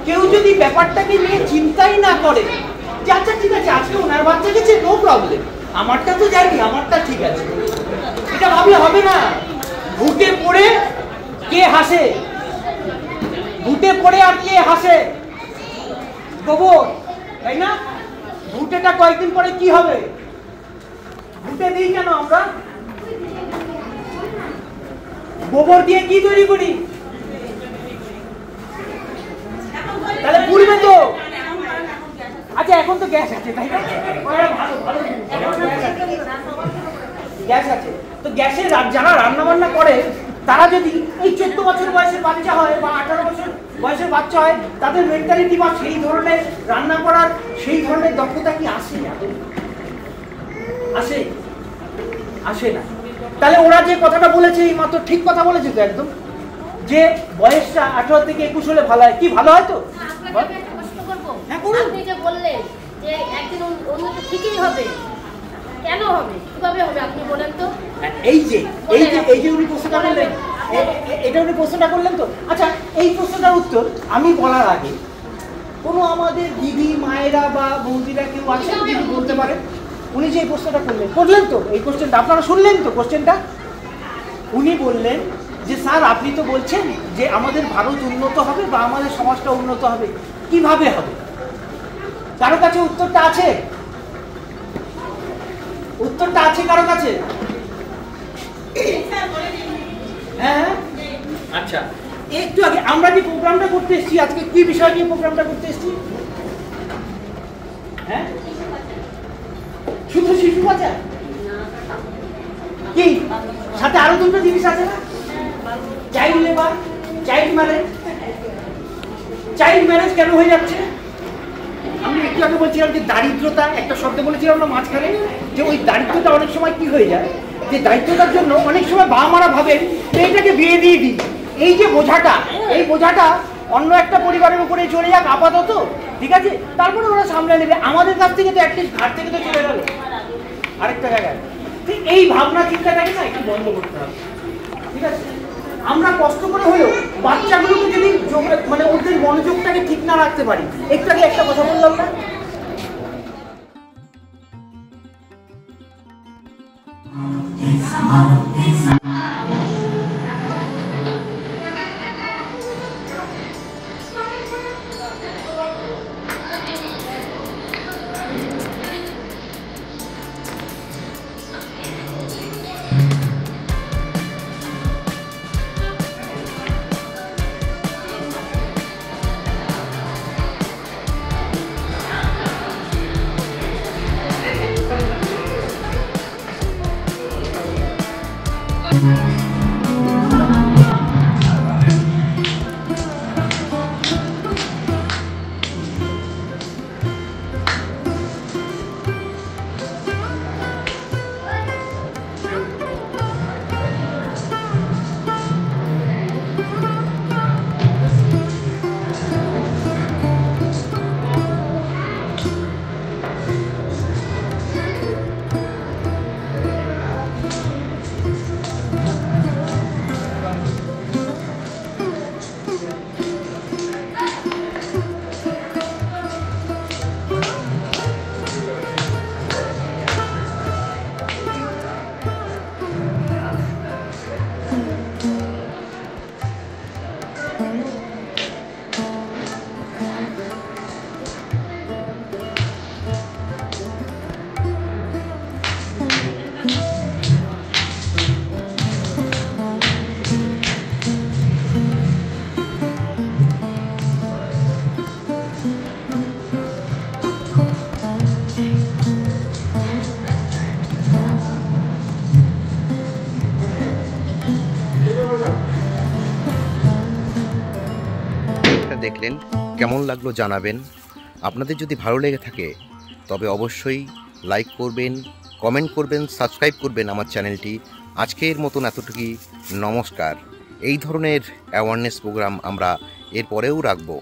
কেউ যদি ব্যাপারটাকে নিয়ে চিন্তাই না করে যে আচ্ছা ঠিক আছে আজকে ওনার বাচ্চা গেছে, নো প্রবলেম, আমারটা তো যায়নি, আমারটা ঠিক আছে, এটা ভাবলে হবে না। ভুটে পড়ে কে হাসে? ভুটে পড়ে আর কে হাসে? গোবর, তাই না? ভুটেটা কয়েকদিন পরে কি হবে? ভুটে দিই কেন আমরা? গোবর দিয়ে কি তৈরি করি? তাহলে পুড়বে তো। আচ্ছা এখন তো গ্যাস আছে, তাই না? গ্যাস আছে তো, গ্যাসে যারা রান্না বান্না করে তারা যদি এই 14 বছর বয়সের বাচ্চা হয় বা 18 বছর বয়সের বাচ্চা হয়, তাদের মেন্টালিটি বা সেই ধরনের রান্না করার সেই ধরনের দক্ষতা কি আসে? আসে? আসে না। তাহলে ওরা যে কথাটা বলেছে এই মাত্র ঠিক কথা বলেছে তো একদম, যে বয়সটা 18 থেকে 21 হলে ভালো হয়। কি ভালো হয় তো? হ্যাঁ করুন। আপনি যে বললেন যে একদিন উন্নত ঠিকই হবে, কেন হবে, কিভাবে হবে আপনি বলেন তো? এই যে উনি প্রশ্নটা করলেন, এটা উনি প্রশ্নটা করলেন তো। আচ্ছা এই প্রশ্নটার উত্তর আমি বলার আগে কোনো আমাদের দিদি মায়েরা বা বৌদিরা কেউ আছে যদি বলতে পারে? উনি যে প্রশ্নটা করলেন তো, এই কোশ্চেনটা আপনারা শুনলেন তো? কোশ্চেনটা উনি বললেন যে স্যার আপনি তো বলছেন যে আমাদের ভারত উন্নত হবে বা আমাদের সমাজটা উন্নত হবে, কিভাবে হবে? কারো কাছে উত্তরটা আছে? উত্তরটা আছে কারো কাছে? হ্যাঁ আচ্ছা, একটু আগে আমরা যে প্রোগ্রামটা করতে এসেছি, আজকে কি বিষয় নিয়ে প্রোগ্রামটা করতে এসেছি? হ্যাঁ শুধু শিশু পাচার কি, সাথে আরো দুটো জিনিস আছে না? Child labour, child marriage. Child marriage কেন হয়ে যাচ্ছে? আমি একটু আগে বলছিলাম যে দারিদ্রতা, একটা শব্দ বলেছিলাম না মাঝখানে, যে ওই দারিদ্রতা অনেক সময় কি হয়ে যায়, যে দারিদ্রতার জন্য অনেক সময় বাবা মারা ভাবেন মেয়েটাকে বিয়ে দিয়ে দিই, এই যে বোঝাটা, এই বোঝাটা অন্য একটা পরিবারের উপরে চলে যাক আপাতত, ঠিক আছে, তারপরে ওরা সামলে নেবে। আমাদের কাছ থেকে তো অ্যাটলিস্ট ঘাট থেকে তো চলে গেল আরেকটা জায়গায়। ঠিক এই ভাবনা চিন্তাটাকে না একটু বন্ধ করতে হবে, ঠিক আছে? আমরা কষ্ট করে হলেও বাচ্চাগুলোকে যদি মানে ওদের মনোযোগটাকে ঠিক না রাখতে পারি, একটু আগে একটা কথা বললাম না, দেখলেন, কেমন লাগলো জানাবেন। আপনাদের যদি ভালো লেগে থাকে তবে অবশ্যই লাইক করবেন, কমেন্ট করবেন, সাবস্ক্রাইব করবেন আমার চ্যানেলটি। আজকের মতন এতটুকুই, নমস্কার। এই ধরনের অ্যাওয়ারনেস প্রোগ্রাম আমরা এরপরেও রাখবো।